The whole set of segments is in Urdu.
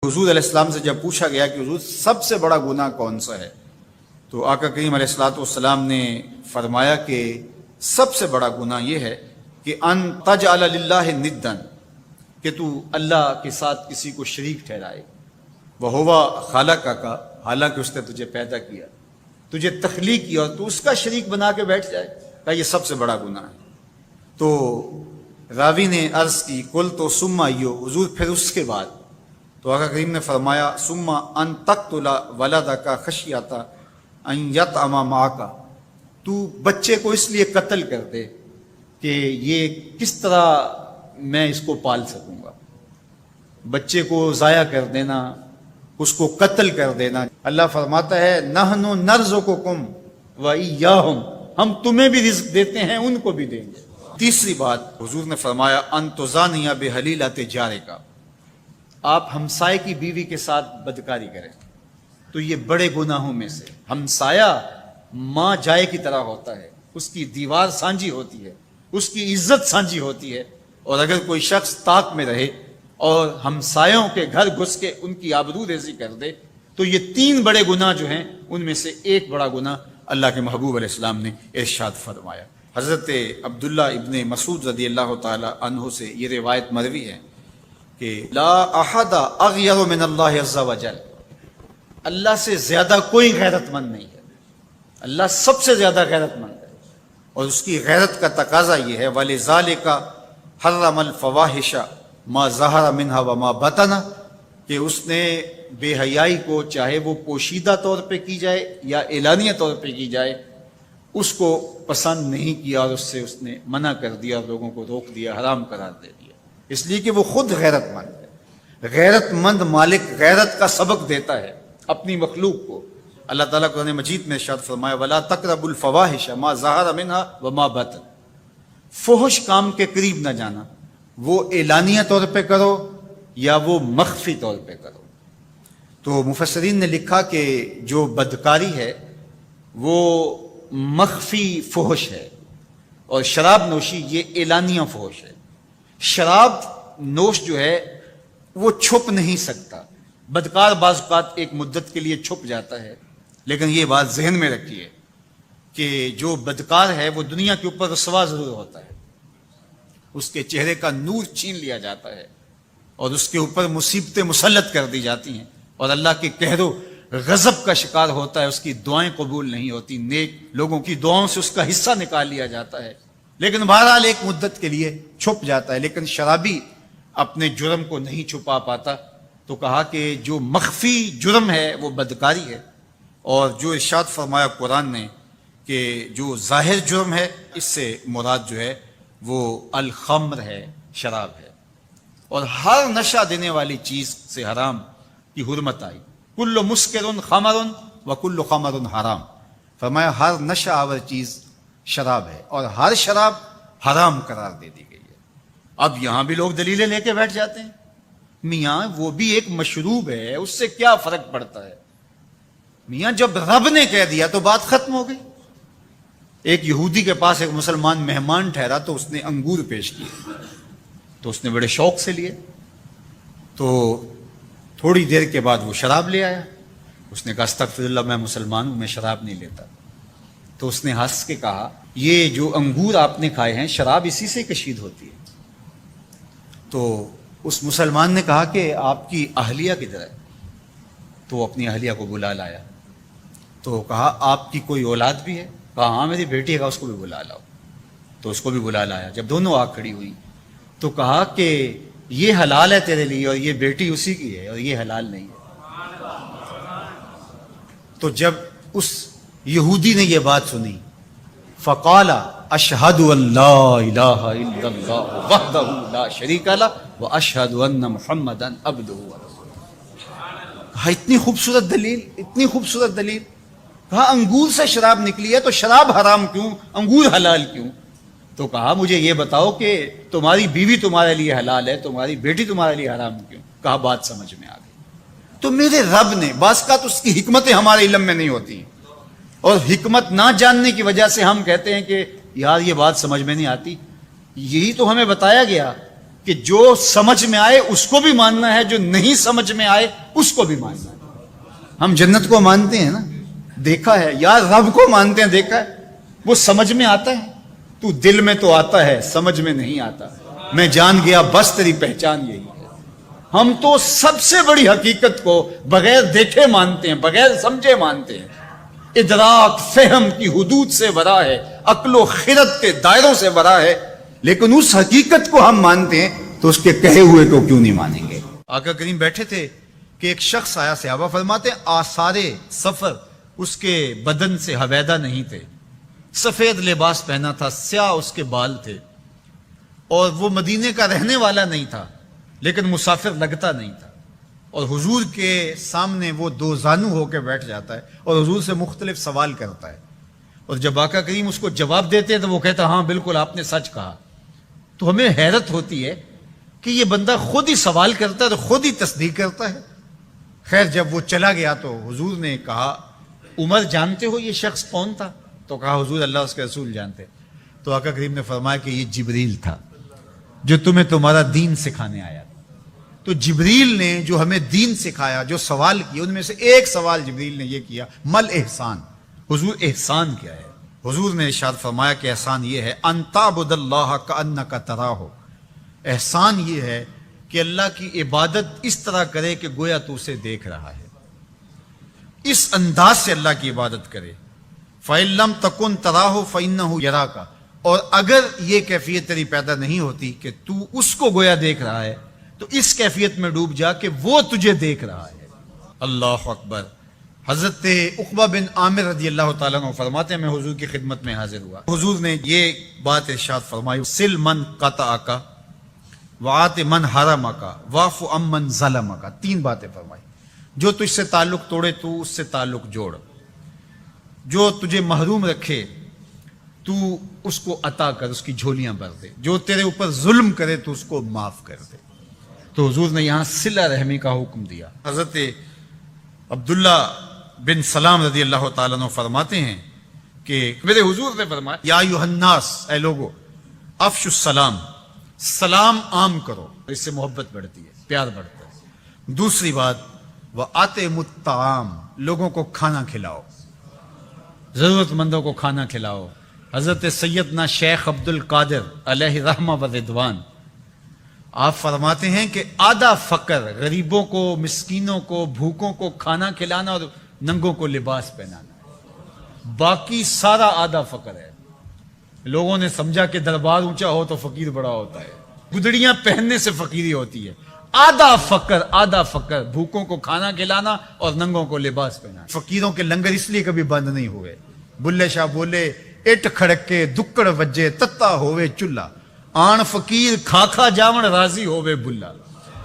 حضور علیہ السلام سے جب پوچھا گیا کہ حضور سب سے بڑا گناہ کون سا ہے، تو آقا کریم علیہ السلام نے فرمایا کہ سب سے بڑا گناہ یہ ہے کہ ان تجعل للہ ندًا، کہ تو اللہ کے ساتھ کسی کو شریک ٹھہرائے، وہو خالقک، حالانکہ اس نے تجھے پیدا کیا، تجھے تخلیق کیا اور تو اس کا شریک بنا کے بیٹھ جائے، کہ یہ سب سے بڑا گناہ ہے۔ تو راوی نے عرض کی قلت ثم ایو، حضور پھر اس کے بعد؟ تو آقا کریم نے فرمایا ثم ان تقتل ولدک خشیۃ ان یطعم معک، تو بچے کو اس لیے قتل کر دے کہ یہ کس طرح میں اس کو پال سکوں گا، بچے کو ضائع کر دینا، اس کو قتل کر دینا۔ اللہ فرماتا ہے نحن نرزقکم وایاہم، ہم تمہیں بھی رزق دیتے ہیں ان کو بھی دیں گے۔ تیسری بات حضور نے فرمایا ان تزانی بحلیلۃ جارک، آپ ہمسائے کی بیوی کے ساتھ بدکاری کریں، تو یہ بڑے گناہوں میں سے۔ ہمسایہ ماں جائے کی طرح ہوتا ہے، اس کی دیوار سانجھی ہوتی ہے، اس کی عزت سانجھی ہوتی ہے، اور اگر کوئی شخص طاق میں رہے اور ہمسایوں کے گھر گھس کے ان کی آبرو ریزی کر دے، تو یہ تین بڑے گناہ جو ہیں ان میں سے ایک بڑا گناہ اللہ کے محبوب علیہ السلام نے ارشاد فرمایا۔ حضرت عبداللہ ابن مسعود رضی اللہ تعالی عنہ سے یہ روایت مروی ہے کہ لا احد اغیر من اللہ عز وجل، اللہ سے زیادہ کوئی غیرت مند نہیں ہے، اللہ سب سے زیادہ غیرت مند ہے، اور اس کی غیرت کا تقاضا یہ ہے وَلِذَالِكَ حَرَّمَ الْفَوَاحِشَ مَا ظَهَرَ مِنْهَا وَمَا بَطَنَ، کہ اس نے بے حیائی کو چاہے وہ پوشیدہ طور پہ کی جائے یا اعلانیہ طور پہ کی جائے اس کو پسند نہیں کیا، اور اس سے اس نے منع کر دیا، اور لوگوں کو روک دیا، حرام قرار دے دیا، اس لیے کہ وہ خود غیرت مند ہے۔ غیرت مند مالک غیرت کا سبق دیتا ہے اپنی مخلوق کو۔ اللہ تعالیٰ قرآن مجید میں ارشاد فرمایا وَلَا تَقْرَبُوا الْفَوَاحِشَ مَا ظَهَرَ مِنْهَا وَمَا بَطَنَ، فحش کام کے قریب نہ جانا، وہ اعلانیہ طور پہ کرو یا وہ مخفی طور پہ کرو۔ تو مفسرین نے لکھا کہ جو بدکاری ہے وہ مخفی فحش ہے، اور شراب نوشی یہ اعلانیہ فحش ہے۔ شراب نوش جو ہے وہ چھپ نہیں سکتا، بدکار بعض اوقات ایک مدت کے لیے چھپ جاتا ہے، لیکن یہ بات ذہن میں رکھیے کہ جو بدکار ہے وہ دنیا کے اوپر رسوا ضرور ہوتا ہے، اس کے چہرے کا نور چھین لیا جاتا ہے، اور اس کے اوپر مصیبتیں مسلط کر دی جاتی ہیں، اور اللہ کے قہر و غضب کا شکار ہوتا ہے، اس کی دعائیں قبول نہیں ہوتی، نیک لوگوں کی دعاؤں سے اس کا حصہ نکال لیا جاتا ہے، لیکن بہرحال ایک مدت کے لیے چھپ جاتا ہے۔ لیکن شرابی اپنے جرم کو نہیں چھپا پاتا، تو کہا کہ جو مخفی جرم ہے وہ بدکاری ہے، اور جو ارشاد فرمایا قرآن نے کہ جو ظاہر جرم ہے اس سے مراد جو ہے وہ الخمر ہے، شراب ہے، اور ہر نشہ دینے والی چیز سے حرام کی حرمت آئی۔ کل مسکر خمر وکل خمر حرام، فرمایا ہر نشہ آور چیز شراب ہے، اور ہر شراب حرام قرار دے دی گئی ہے۔ اب یہاں بھی لوگ دلیلیں لے کے بیٹھ جاتے ہیں، میاں وہ بھی ایک مشروب ہے، اس سے کیا فرق پڑتا ہے؟ میاں جب رب نے کہہ دیا تو بات ختم ہو گئی۔ ایک یہودی کے پاس ایک مسلمان مہمان ٹھہرا تو اس نے انگور پیش کیے، تو اس نے بڑے شوق سے لیے، تو تھوڑی دیر کے بعد وہ شراب لے آیا۔ اس نے کہا استغفر اللہ، میں مسلمان ہوں، میں شراب نہیں لیتا۔ تو اس نے ہنس کے کہا یہ جو انگور آپ نے کھائے ہیں شراب اسی سے کشید ہوتی ہے۔ تو اس مسلمان نے کہا کہ آپ کی اہلیہ کدھر ہے؟ تو وہ اپنی اہلیہ کو بلا لایا، تو کہا آپ کی کوئی اولاد بھی ہے؟ کہا ہاں میری بیٹی ہے، اس کو بھی بلا لاؤ۔ تو اس کو بھی بلا لایا۔ جب دونوں آ کھڑی ہوئی تو کہا کہ یہ حلال ہے تیرے لیے، اور یہ بیٹی اسی کی ہے، اور یہ حلال نہیں ہے۔ تو جب اس یہودی نے یہ بات سنی فقال اشہد ان لا الہ الا اللہ وحدہ لا شریک لہ واشہد ان محمدا عبدہ ورسولہ، کہا اتنی خوبصورت دلیل، اتنی خوبصورت دلیل، کہا انگور سے شراب نکلی ہے تو شراب حرام کیوں، انگور حلال کیوں؟ تو کہا مجھے یہ بتاؤ کہ تمہاری بیوی تمہارے لیے حلال ہے، تمہاری بیٹی تمہارے لیے حرام کیوں؟ کہا بات سمجھ میں آ گئی۔ تو میرے رب نے بعض کا تو اس کی حکمتیں ہمارے علم میں نہیں ہوتی، اور حکمت نہ جاننے کی وجہ سے ہم کہتے ہیں کہ یار یہ بات سمجھ میں نہیں آتی۔ یہی تو ہمیں بتایا گیا کہ جو سمجھ میں آئے اس کو بھی ماننا ہے, جو نہیں سمجھ میں آئے اس کو بھی ماننا ہے. ہم جنت کو مانتے ہیں نا, دیکھا ہے, یا رب کو مانتے ہیں, دیکھا ہے, وہ سمجھ میں آتا ہے, تو دل میں تو آتا ہے, سمجھ میں نہیں آتا. میں جان گیا بس تیری پہچان یہی ہے. ہم تو سب سے بڑی حقیقت کو بغیر دیکھے مانتے ہیں, بغیر سمجھے مانتے ہیں. ادراک فہم کی حدود سے ورا ہے, عقل و خرد کے دائروں سے ورا ہے, لیکن اس حقیقت کو ہم مانتے ہیں تو اس کے کہے ہوئے کو کیوں نہیں مانیں گے. آقا کریم بیٹھے تھے کہ ایک شخص آیا, صحابہ فرماتے ہیں آثار سفر اس کے بدن سے حویدہ نہیں تھے, سفید لباس پہنا تھا, سیاہ اس کے بال تھے, اور وہ مدینے کا رہنے والا نہیں تھا لیکن مسافر لگتا نہیں تھا. اور حضور کے سامنے وہ دو زانو ہو کے بیٹھ جاتا ہے اور حضور سے مختلف سوال کرتا ہے, اور جب آقا کریم اس کو جواب دیتے ہیں تو وہ کہتا ہے ہاں بالکل آپ نے سچ کہا. تو ہمیں حیرت ہوتی ہے کہ یہ بندہ خود ہی سوال کرتا ہے تو خود ہی تصدیق کرتا ہے. خیر جب وہ چلا گیا تو حضور نے کہا عمر جانتے ہو یہ شخص کون تھا؟ تو کہا حضور اللہ اس کے رسول جانتے. تو آقا کریم نے فرمایا کہ یہ جبریل تھا جو تمہیں تمہارا دین سکھانے آیا. تو جبریل نے جو ہمیں دین سکھایا, جو سوال کیے, ان میں سے ایک سوال جبریل نے یہ کیا مل احسان, حضور احسان کیا ہے؟ حضور نے ارشاد فرمایا کہ احسان یہ ہے ان تعبد اللہ کأنک تراہ, احسان یہ ہے کہ اللہ کی عبادت اس طرح کرے کہ گویا تو اسے دیکھ رہا ہے, اس انداز سے اللہ کی عبادت کرے. فَإِن لَمْ تَكُنْ تَرَاهُ فَإِنَّهُ يَرَاكَ, اور اگر یہ کیفیت تیری پیدا نہیں ہوتی کہ تو اس کو گویا دیکھ رہا ہے تو اس کیفیت میں ڈوب جا کہ وہ تجھے دیکھ رہا ہے. اللہ اکبر. حضرت عقبہ بن عامر رضی اللہ تعالیٰ عنہ فرماتے ہیں میں حضور کی خدمت میں حاضر ہوا, حضور نے یہ بات ارشاد فرمائی سل من قطعک وآت من حرمک واعف عمن ظلمک. 3 باتیں فرمائی. جو تجھ سے تعلق توڑے تو اس سے تعلق جوڑ, جو تجھے محروم رکھے تو اس کو عطا کر, اس کی جھولیاں بھر دے, جو تیرے اوپر ظلم کرے تو اس کو معاف کر دے. تو حضور نے یہاں صلہ رحمی کا حکم دیا. حضرت عبداللہ بن سلام رضی اللہ تعالیٰ عنہ فرماتے ہیں کہ میرے حضور نے فرمایا یا ایھا الناس, اے لوگو, افشوا السلام, سلام عام کرو, اس سے محبت بڑھتی ہے, پیار بڑھتا ہے. دوسری بات وَأَطْعِمُوا الطَّعَامَ, لوگوں کو کھانا کھلاؤ, ضرورت مندوں کو کھانا کھلاؤ. حضرت سیدنا شیخ عبد القادر علیہ رحمہ و رضوان آپ فرماتے ہیں کہ آدھا فقر, غریبوں کو, مسکینوں کو, بھوکوں کو کھانا کھلانا اور ننگوں کو لباس پہنانا, باقی سارا آدھا فقر ہے. لوگوں نے سمجھا کہ دربار اونچا ہو تو فقیر بڑا ہوتا ہے, گدڑیاں پہننے سے فقیری ہوتی ہے. آدھا فقر, آدھا فقر, بھوکوں کو کھانا کھلانا اور ننگوں کو لباس پہنانا. فقیروں کے لنگر اس لیے کبھی بند نہیں ہوئے. بلے شاہ بولے اٹ کھڑکے دکڑ وجے تتا ہوئے چلہ, آن فقیر کھا کھا جاون راضی ہوئے بلا.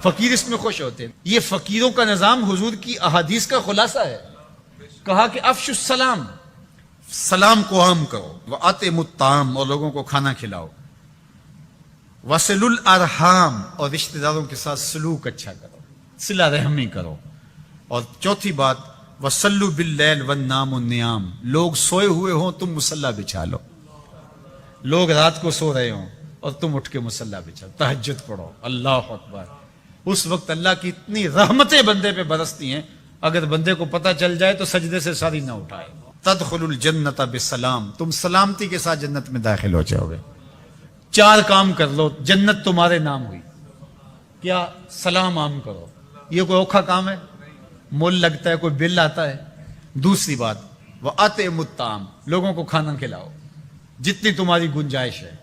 فقیر اس میں خوش ہوتے ہیں. یہ فقیروں کا نظام حضور کی احادیث کا خلاصہ ہے. کہا کہ افشوا السلام, سلام کو عام کرو, وَأَطْعِمُوا الطَّعَامَ, اور لوگوں کو کھانا کھلاؤ, وَصِلُوا الْأَرْحَامَ, اور رشتہ داروں کے ساتھ سلوک اچھا کرو, صلہ رحمی کرو. اور چوتھی بات وَصَلُّوا بِاللَّيْلِ وَالنَّامُ النِّيَامُ, لوگ سوئے ہوئے ہوں تم مصلی بچھا لو, لوگ رات کو سو رہے ہوں اور تم اٹھ کے مصلی بچھاؤ, تہجد پڑھو. اللہ اکبر. اس وقت اللہ کی اتنی رحمتیں بندے پہ برستی ہیں, اگر بندے کو پتہ چل جائے تو سجدے سے ساری نہ اٹھائے. تدخل الجنت بسلام, تم سلامتی کے ساتھ جنت میں داخل ہو جاؤ گے. 4 کام کر لو, جنت تمہارے نام ہوئی. کیا؟ سلام عام کرو. یہ کوئی اوکھا کام ہے؟ مول لگتا ہے, کوئی بل آتا ہے؟ دوسری بات وَأَطْعِمُوا الطَّعَامَ, لوگوں کو کھانا کھلاؤ جتنی تمہاری گنجائش ہے.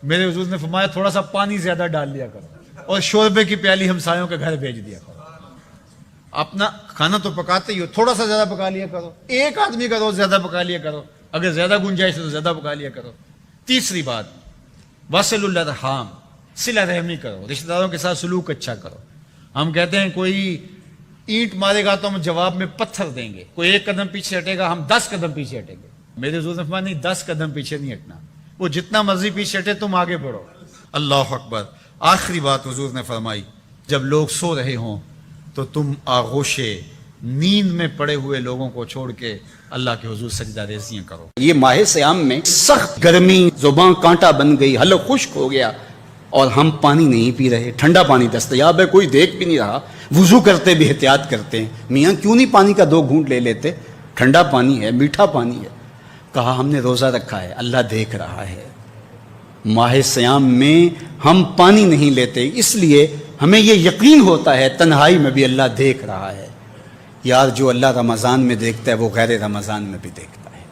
میرے حضور نے فرمایا تھوڑا سا پانی زیادہ ڈال لیا کرو اور شوربے کی پیالی ہمسایوں کے گھر بھیج دیا کرو. اپنا کھانا تو پکاتے ہی ہو, تھوڑا سا زیادہ پکا لیا کرو. ایک آدمی کا روز زیادہ پکا لیا کرو, اگر زیادہ گنجائش ہے تو زیادہ پکا لیا کرو. تیسری بات وَصِلُوا الْأَرْحَامَ, صلہ رحمی کرو, رشتہ داروں کے ساتھ سلوک اچھا کرو. ہم کہتے ہیں کوئی اینٹ مارے گا تو ہم جواب میں پتھر دیں گے, کوئی 1 قدم پیچھے ہٹے گا ہم 10 قدم پیچھے ہٹیں گے. میرے حضور نے فرمایا نہیں, 10 قدم پیچھے نہیں ہٹنا, وہ جتنا مرضی پیچھے ہٹے تم آگے بڑھو. اللہ اکبر. آخری بات حضور نے فرمائی جب لوگ سو رہے ہوں تو تم آغوش نیند میں پڑے ہوئے لوگوں کو چھوڑ کے اللہ کے حضور سجدہ ریزیاں کرو. یہ ماہ سیام میں سخت گرمی, زبان کانٹا بن گئی, حلق خشک ہو گیا, اور ہم پانی نہیں پی رہے، ٹھنڈا پانی دستیاب ہے، کوئی دیکھ بھی نہیں رہا، وضو کرتے بھی احتیاط کرتے ہیں، میاں کیوں نہیں پانی کا 2 گھونٹ لے لیتے، ٹھنڈا پانی ہے، میٹھا پانی ہے۔ کہا ہم نے روزہ رکھا ہے، اللہ دیکھ رہا ہے۔ ماہ سیام میں ہم پانی نہیں لیتے، اس لیے ہمیں یہ یقین ہوتا ہے تنہائی میں بھی اللہ دیکھ رہا ہے۔ یار جو اللہ رمضان میں دیکھتا ہے وہ غیر رمضان میں بھی دیکھتا ہے۔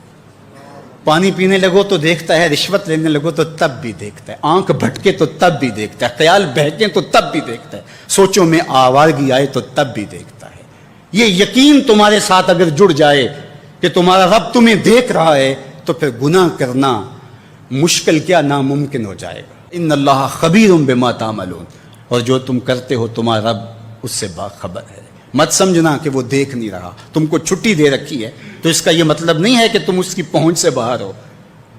پانی پینے لگو تو دیکھتا ہے، رشوت لینے لگو تو تب بھی دیکھتا ہے، آنکھ بھٹکے تو تب بھی دیکھتا ہے، خیال بہکے تو تب بھی دیکھتا ہے، سوچوں میں آوارگی آئے تو تب بھی دیکھتا ہے۔ یہ یقین تمہارے ساتھ اگر جڑ جائے کہ تمہارا رب تمہیں دیکھ رہا ہے تو پھر گناہ کرنا مشکل کیا ناممکن ہو جائے گا۔ ان اللہ خبیر بما تعملون، اور جو تم کرتے ہو تمہارا رب اس سے باخبر ہے۔ مت سمجھنا کہ وہ دیکھ نہیں رہا، تم کو چھٹی دے رکھی ہے تو اس کا یہ مطلب نہیں ہے کہ تم اس کی پہنچ سے باہر ہو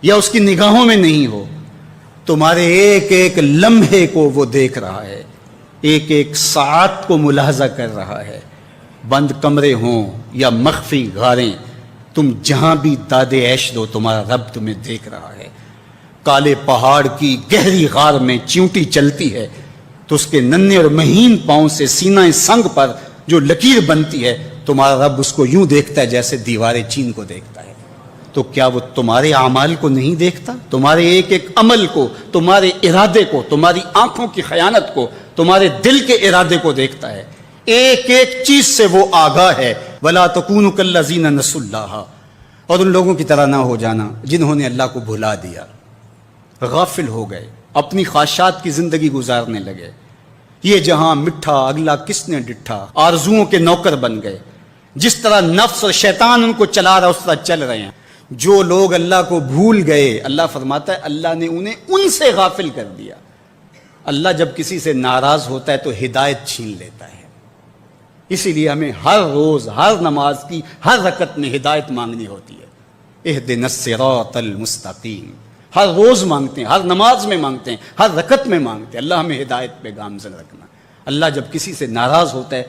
یا اس کی نگاہوں میں نہیں ہو۔ تمہارے ایک ایک لمحے کو وہ دیکھ رہا ہے، ایک ایک ساعت کو ملاحظہ کر رہا ہے۔ بند کمرے ہوں یا مخفی غاریں، تم جہاں بھی داد عیش دو تمہارا رب تمہیں دیکھ رہا ہے۔ کالے پہاڑ کی گہری غار میں چیونٹی چلتی ہے تو اس کے ننھے اور مہین پاؤں سے سینہ سنگ پر جو لکیر بنتی ہے تمہارا رب اس کو یوں دیکھتا ہے جیسے دیوار چین کو دیکھتا ہے۔ تو کیا وہ تمہارے اعمال کو نہیں دیکھتا؟ تمہارے ایک ایک عمل کو، تمہارے ارادے کو، تمہاری آنکھوں کی خیانت کو، تمہارے دل کے ارادے کو دیکھتا ہے۔ ایک ایک چیز سے وہ آگاہ ہے۔ وَلَا تَكُونُوا كَالَّذِينَ نَسُوا اللَّهَ، اور ان لوگوں کی طرح نہ ہو جانا جنہوں نے اللہ کو بھلا دیا، غافل ہو گئے، اپنی خواہشات کی زندگی گزارنے لگے۔ یہ جہاں مٹھا اگلا کس نے ڈٹھا، آرزوؤں کے نوکر بن گئے۔ جس طرح نفس اور شیطان ان کو چلا رہا اس طرح چل رہے ہیں۔ جو لوگ اللہ کو بھول گئے، اللہ فرماتا ہے اللہ نے انہیں ان سے غافل کر دیا۔ اللہ جب کسی سے ناراض ہوتا ہے تو ہدایت چھین لیتا ہے۔ اسی لیے ہمیں ہر روز ہر نماز کی ہر رکعت میں ہدایت مانگنی ہوتی ہے۔ اہدنا الصراط المستقیم، ہر روز مانگتے ہیں، ہر نماز میں مانگتے ہیں، ہر رکعت میں مانگتے ہیں، اللہ ہمیں ہدایت پہ گامزن رکھنا۔ اللہ جب کسی سے ناراض ہوتا ہے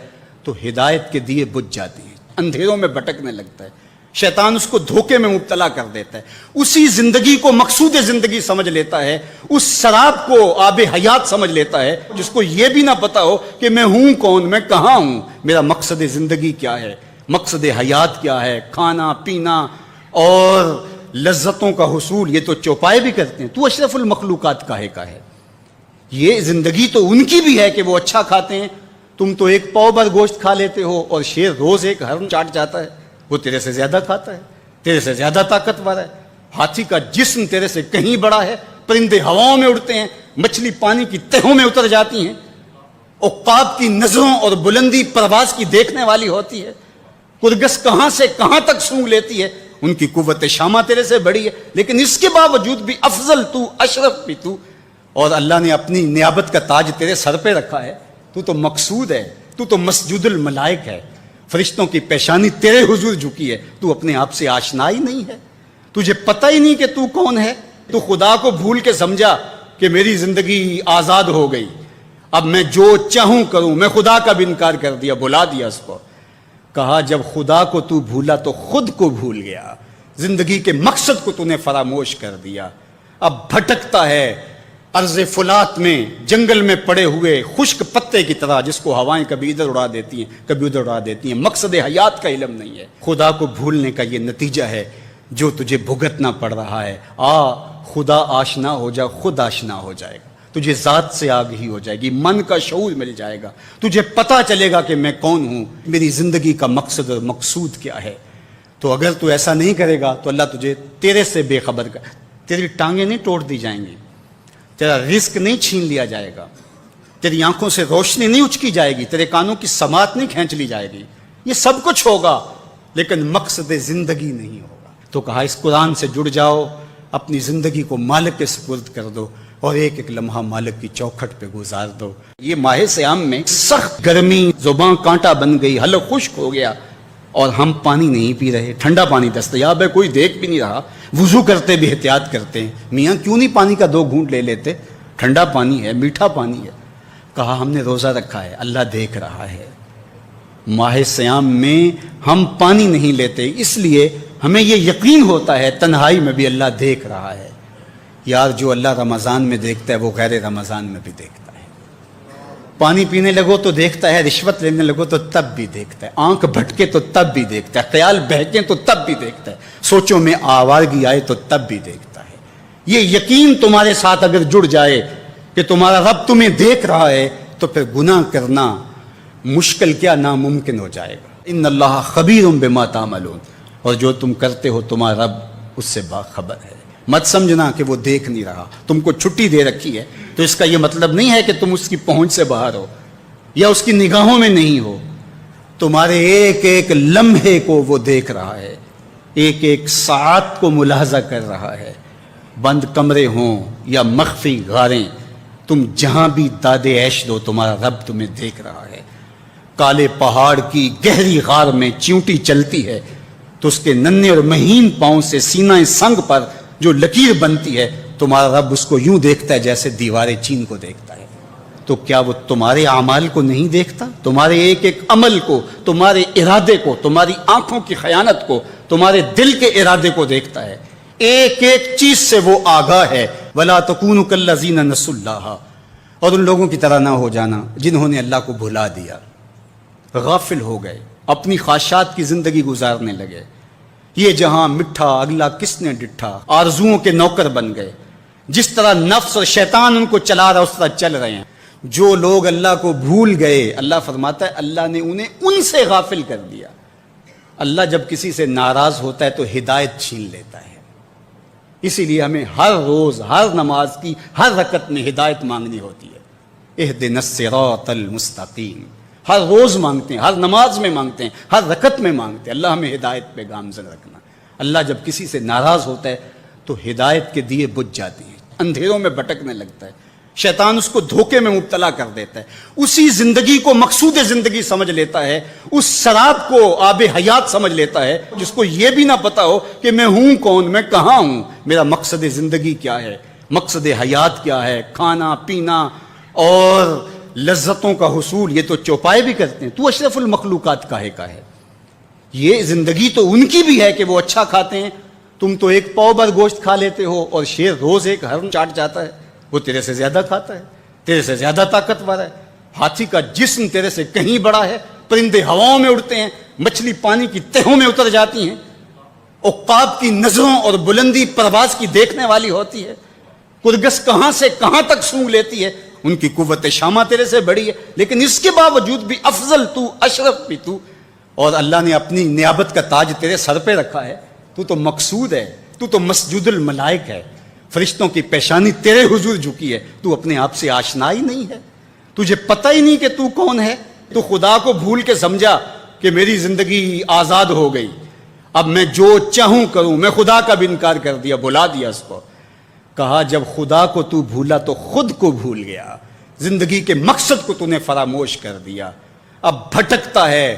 تو ہدایت کے دیے بجھ جاتے ہیں، اندھیروں میں بھٹکنے لگتا ہے، شیطان اس کو دھوکے میں مبتلا کر دیتا ہے، اسی زندگی کو مقصود زندگی سمجھ لیتا ہے، اس شراب کو آب حیات سمجھ لیتا ہے، جس کو یہ بھی نہ پتا ہو کہ میں ہوں کون، میں کہاں ہوں، میرا مقصد زندگی کیا ہے، مقصد حیات کیا ہے، کھانا پینا اور لذتوں کا حصول، یہ تو چوپائے بھی کرتے ہیں، تو اشرف المخلوقات کاہے کا ہے۔ یہ زندگی تو ان کی بھی ہے کہ وہ اچھا کھاتے ہیں، تم تو ایک پاؤ بھر گوشت کھا لیتے ہو اور شیر روز ایک ہرن چاٹ جاتا ہے، وہ تیرے سے زیادہ کھاتا ہے، تیرے سے زیادہ طاقتور ہے، ہاتھی کا جسم تیرے سے کہیں بڑا ہے، پرندے ہواؤں میں اڑتے ہیں، مچھلی پانی کی تہوں میں اتر جاتی ہیں، عقاب کی نظروں اور بلندی پرواز کی دیکھنے والی ہوتی ہے، کرگس کہاں سے کہاں تک سونگ لیتی ہے، ان کی قوت شامہ تیرے سے بڑی ہے، لیکن اس کے باوجود بھی افضل تو، اشرف بھی تو، اور اللہ نے اپنی نیابت کا تاج تیرے سر پہ رکھا ہے، تو تو مقصود ہے، تو تو مسجود الملائک ہے، فرشتوں کی پیشانی تیرے حضور جھکی ہے، تو اپنے آپ سے آشنا ہی نہیں ہے، تجھے پتہ ہی نہیں کہ تو کون ہے، تو خدا کو بھول کے سمجھا کہ میری زندگی آزاد ہو گئی، اب میں جو چاہوں کروں، میں خدا کا بھی انکار کر دیا، بھلا دیا اس کو۔ کہا جب خدا کو تو بھولا تو خود کو بھول گیا، زندگی کے مقصد کو تو نے فراموش کر دیا، اب بھٹکتا ہے ارض فلات میں، جنگل میں پڑے ہوئے خشک پتے کی طرح، جس کو ہوائیں کبھی ادھر اڑا دیتی ہیں کبھی ادھر اڑا دیتی ہیں، مقصد حیات کا علم نہیں ہے۔ خدا کو بھولنے کا یہ نتیجہ ہے جو تجھے بھگتنا پڑ رہا ہے۔ خدا آشنا ہو جا، خود آشنا ہو جائے گا، تجھے ذات سے آگہی ہو جائے گی، من کا شعور مل جائے گا، تجھے پتہ چلے گا کہ میں کون ہوں، میری زندگی کا مقصد اور مقصود کیا ہے۔ تو اگر تو ایسا نہیں کرے گا تو اللہ تجھے تیرے سے بے خبر کر، تیری ٹانگیں نہیں توڑ دی جائیں گی، تیرا رزق نہیں چھین لیا جائے گا، تیری آنکھوں سے روشنی نہیں اچکی جائے گی، تیرے کانوں کی سماعت نہیں کھینچ لی جائے گی، یہ سب کچھ ہوگا لیکن مقصد زندگی نہیں ہوگا۔ تو کہا اس قرآن سے جڑ جاؤ، اپنی زندگی کو مالک کے سپرد کر دو اور ایک ایک لمحہ مالک کی چوکھٹ پہ گزار دو۔ یہ ماہ صیام میں سخت گرمی، زباں کانٹا بن گئی، حلق خشک ہو گیا اور ہم پانی نہیں پی رہے، ٹھنڈا پانی دستیاب ہے، کوئی دیکھ بھی نہیں رہا، وضو کرتے بھی احتیاط کرتے ہیں، میاں کیوں نہیں پانی کا 2 گھونٹ لے لیتے، ٹھنڈا پانی ہے، میٹھا پانی ہے۔ کہا ہم نے روزہ رکھا ہے، اللہ دیکھ رہا ہے۔ ماہ سیام میں ہم پانی نہیں لیتے، اس لیے ہمیں یہ یقین ہوتا ہے تنہائی میں بھی اللہ دیکھ رہا ہے۔ یار جو اللہ رمضان میں دیکھتا ہے وہ غیر رمضان میں بھی دیکھتا ہے. پانی پینے لگو تو دیکھتا ہے, رشوت لینے لگو تو تب بھی دیکھتا ہے, آنکھ بھٹکے تو تب بھی دیکھتا ہے, خیال بہکے تو تب بھی دیکھتا ہے, سوچوں میں آوارگی آئے تو تب بھی دیکھتا ہے. یہ یقین تمہارے ساتھ اگر جڑ جائے کہ تمہارا رب تمہیں دیکھ رہا ہے تو پھر گناہ کرنا مشکل کیا ناممکن ہو جائے گا. ان اللہ خبیر بما تعملون, اور جو تم کرتے ہو تمہارا رب اس سے باخبر ہے. مت سمجھنا کہ وہ دیکھ نہیں رہا, تم کو چھٹی دے رکھی ہے تو اس کا یہ مطلب نہیں ہے کہ تم اس کی پہنچ سے باہر ہو یا اس کی نگاہوں میں نہیں ہو. تمہارے ایک ایک لمحے کو وہ دیکھ رہا ہے, ایک ایک ساعت کو ملاحظہ کر رہا ہے. بند کمرے ہوں یا مخفی غاریں, تم جہاں بھی داد عیش دو تمہارا رب تمہیں دیکھ رہا ہے. کالے پہاڑ کی گہری غار میں چیونٹی چلتی ہے تو اس کے ننھے اور مہین پاؤں سے سینہ سنگ پر جو لکیر بنتی ہے تمہارا رب اس کو یوں دیکھتا ہے جیسے دیوار چین کو دیکھتا ہے. تو کیا وہ تمہارے اعمال کو نہیں دیکھتا؟ تمہارے ایک ایک عمل کو, تمہارے ارادے کو, تمہاری آنکھوں کی خیانت کو, تمہارے دل کے ارادے کو دیکھتا ہے. ایک ایک چیز سے وہ آگاہ ہے. وَلَا تَكُونُوا كَالَّذِينَ نَسُوا اللَّهَ, اور ان لوگوں کی طرح نہ ہو جانا جنہوں نے اللہ کو بھلا دیا, غافل ہو گئے, اپنی خواہشات کی زندگی گزارنے لگے. یہ جہاں مٹھا اگلا کس نے ڈٹھا, آرزوؤں کے نوکر بن گئے. جس طرح نفس اور شیطان ان کو چلا رہا اس طرح چل رہے ہیں. جو لوگ اللہ کو بھول گئے, اللہ فرماتا ہے اللہ نے انہیں ان سے غافل کر دیا. اللہ جب کسی سے ناراض ہوتا ہے تو ہدایت چھین لیتا ہے. اسی لیے ہمیں ہر روز ہر نماز کی ہر رکعت میں ہدایت مانگنی ہوتی ہے. اہدنا الصراط المستقیم, ہر روز مانگتے ہیں, ہر نماز میں مانگتے ہیں, ہر رکعت میں مانگتے ہیں. اللہ ہمیں ہدایت پہ گامزن رکھنا. اللہ جب کسی سے ناراض ہوتا ہے تو ہدایت کے دیے بجھ جاتے ہیں, اندھیروں میں بھٹکنے لگتا ہے. شیطان اس کو دھوکے میں مبتلا کر دیتا ہے. اسی زندگی کو مقصود زندگی سمجھ لیتا ہے, اس شراب کو آب حیات سمجھ لیتا ہے, جس کو یہ بھی نہ پتا ہو کہ میں ہوں کون, میں کہاں ہوں, میرا مقصد زندگی کیا ہے, مقصد حیات کیا ہے. کھانا پینا اور لذتوں کا حصول یہ تو چوپائے بھی کرتے ہیں. تو اشرف المخلوقات کاہے کا ہے. یہ زندگی تو ان کی بھی ہے کہ وہ اچھا کھاتے ہیں. تم تو ایک پاؤ بھر گوشت کھا لیتے ہو اور شیر روز ایک ہرن چاٹ جاتا ہے, وہ تیرے سے زیادہ کھاتا ہے, تیرے سے زیادہ طاقتور ہے. ہاتھی کا جسم تیرے سے کہیں بڑا ہے, پرندے ہواؤں میں اڑتے ہیں, مچھلی پانی کی تہوں میں اتر جاتی ہیں, عقاب کی نظروں اور بلندی پرواز کی دیکھنے والی ہوتی ہے, کرگس کہاں سے کہاں تک سونگ لیتی ہے, ان کی قوت شامہ تیرے سے بڑی ہے. لیکن اس کے باوجود بھی افضل تو, اشرف بھی تو, اور اللہ نے اپنی نیابت کا تاج تیرے سر پہ رکھا ہے. تو تو مقصود ہے, تو تو مسجود الملائک ہے, فرشتوں کی پیشانی تیرے حضور جھکی ہے. تو اپنے آپ سے آشنا ہی نہیں ہے, تجھے پتہ ہی نہیں کہ تو کون ہے. تو خدا کو بھول کے سمجھا کہ میری زندگی آزاد ہو گئی, اب میں جو چاہوں کروں. میں خدا کا بھی انکار کر دیا, بلا دیا اس کو. کہا جب خدا کو تو بھولا تو خود کو بھول گیا, زندگی کے مقصد کو تو نے فراموش کر دیا. اب بھٹکتا ہے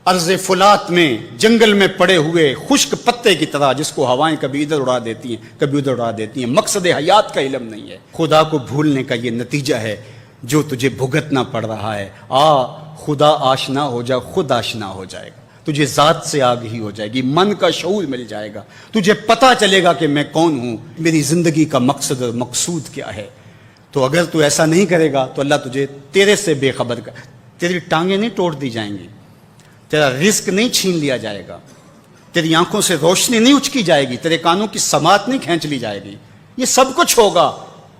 ارض فلات میں, جنگل میں پڑے ہوئے خشک پتے کی طرح, جس کو ہوائیں کبھی ادھر اڑا دیتی ہیں کبھی ادھر اڑا دیتی ہیں. مقصد حیات کا علم نہیں ہے. خدا کو بھولنے کا یہ نتیجہ ہے جو تجھے بھگتنا پڑ رہا ہے. خدا آشنا ہو جا, خود آشنا ہو جائے گا, تجھے ذات سے آگہی ہو جائے گی, من کا شعور مل جائے گا, تجھے پتہ چلے گا کہ میں کون ہوں, میری زندگی کا مقصد اور مقصود کیا ہے. تو اگر تو ایسا نہیں کرے گا تو اللہ تجھے تیرے سے بے خبر کر, تیری ٹانگیں نہیں توڑ دی جائیں گی, تیرا رزق نہیں چھین لیا جائے گا, تیری آنکھوں سے روشنی نہیں اچکی جائے گی, تیرے کانوں کی سماعت نہیں کھینچ لی جائے گی. یہ سب کچھ ہوگا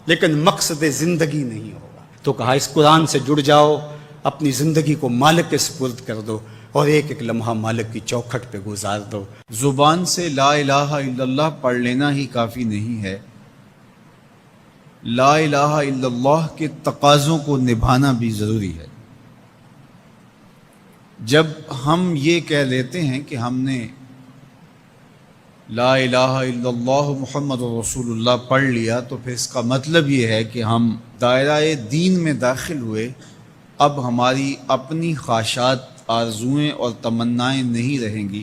لیکن مقصد زندگی نہیں ہوگا. تو کہا اس قرآن سے جڑ جاؤ, اپنی زندگی کو مالک کے سپرد کر دو اور ایک ایک لمحہ مالک کی چوکھٹ پہ گزار دو. زبان سے لا الہ الا اللہ پڑھ لینا ہی کافی نہیں ہے, لا الہ الا اللہ کے تقاضوں کو نبھانا بھی ضروری ہے. جب ہم یہ کہہ لیتے ہیں کہ ہم نے لا الہ الا اللہ محمد رسول اللہ پڑھ لیا, تو پھر اس کا مطلب یہ ہے کہ ہم دائرہ دین میں داخل ہوئے, اب ہماری اپنی خواہشات, آرزوئیں اور تمنائیں نہیں رہیں گی.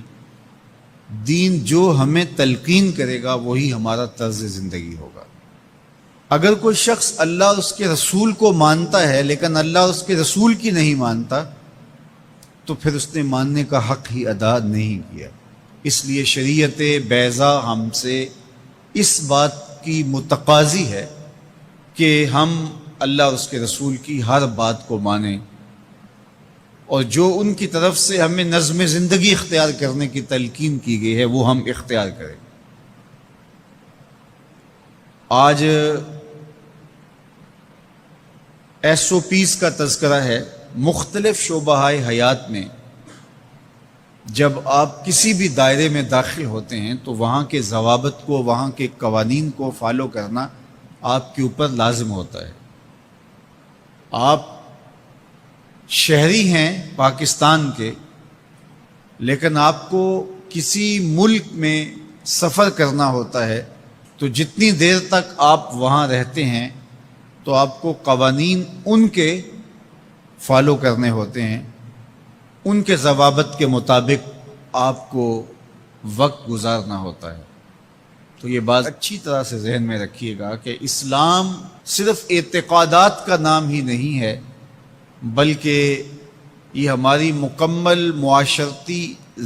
دین جو ہمیں تلقین کرے گا وہی ہمارا طرز زندگی ہوگا. اگر کوئی شخص اللہ اور اس کے رسول کو مانتا ہے لیکن اللہ اور اس کے رسول کی نہیں مانتا, تو پھر اس نے ماننے کا حق ہی ادا نہیں کیا. اس لیے شریعت بیضا ہم سے اس بات کی متقاضی ہے کہ ہم اللہ اور اس کے رسول کی ہر بات کو مانیں، اور جو ان کی طرف سے ہمیں نظم زندگی اختیار کرنے کی تلقین کی گئی ہے وہ ہم اختیار کریں۔ آج SOPs کا تذکرہ ہے۔ مختلف شعبہ حیات میں جب آپ کسی بھی دائرے میں داخل ہوتے ہیں تو وہاں کے ضوابط کو، وہاں کے قوانین کو فالو کرنا آپ کے اوپر لازم ہوتا ہے۔ آپ شہری ہیں پاکستان کے، لیکن آپ کو کسی ملک میں سفر کرنا ہوتا ہے تو جتنی دیر تک آپ وہاں رہتے ہیں تو آپ کو قوانین ان کے فالو کرنے ہوتے ہیں، ان کے ضوابط کے مطابق آپ کو وقت گزارنا ہوتا ہے۔ تو یہ بات اچھی طرح سے ذہن میں رکھیے گا کہ اسلام صرف اعتقادات کا نام ہی نہیں ہے، بلکہ یہ ہماری مکمل معاشرتی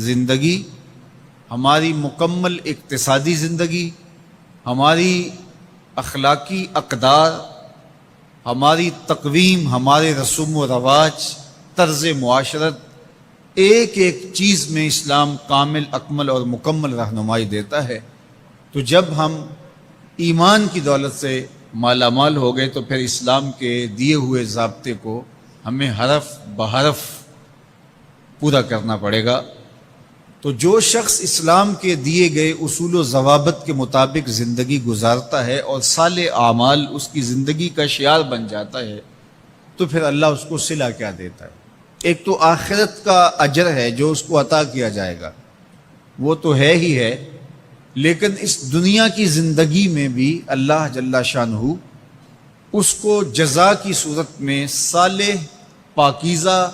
زندگی، ہماری مکمل اقتصادی زندگی، ہماری اخلاقی اقدار، ہماری تقویم، ہمارے رسوم و رواج، طرز معاشرت، ایک ایک چیز میں اسلام کامل، اکمل اور مکمل رہنمائی دیتا ہے۔ تو جب ہم ایمان کی دولت سے مالا مال ہو گئے تو پھر اسلام کے دیے ہوئے ضابطے کو ہمیں حرف بحرف پورا کرنا پڑے گا۔ تو جو شخص اسلام کے دیے گئے اصول و ضوابط کے مطابق زندگی گزارتا ہے اور صالح اعمال اس کی زندگی کا شعار بن جاتا ہے تو پھر اللہ اس کو صلہ کیا دیتا ہے؟ ایک تو آخرت کا اجر ہے جو اس کو عطا کیا جائے گا، وہ تو ہے ہی ہے، لیکن اس دنیا کی زندگی میں بھی اللہ جل شانہ اس کو جزا کی صورت میں صالح، پاکیزہ،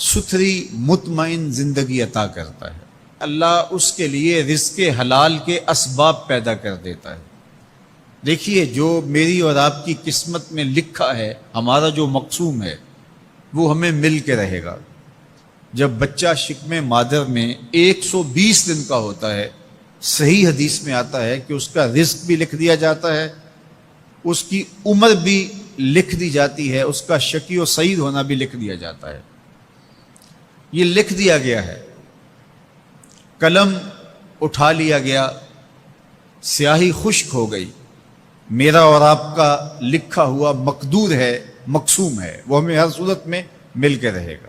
ستھری، مطمئن زندگی عطا کرتا ہے۔ اللہ اس کے لیے رزق حلال کے اسباب پیدا کر دیتا ہے۔ دیکھیے، جو میری اور آپ کی قسمت میں لکھا ہے، ہمارا جو مقسوم ہے، وہ ہمیں مل کے رہے گا۔ جب بچہ شکم مادر میں 120 دن کا ہوتا ہے، صحیح حدیث میں آتا ہے کہ اس کا رزق بھی لکھ دیا جاتا ہے، اس کی عمر بھی لکھ دی جاتی ہے، اس کا شقی و سعید ہونا بھی لکھ دیا جاتا ہے۔ یہ لکھ دیا گیا ہے، قلم اٹھا لیا گیا، سیاہی خشک ہو گئی، میرا اور آپ کا لکھا ہوا مقدور ہے، مقسوم ہے، وہ ہمیں ہر صورت میں مل کے رہے گا۔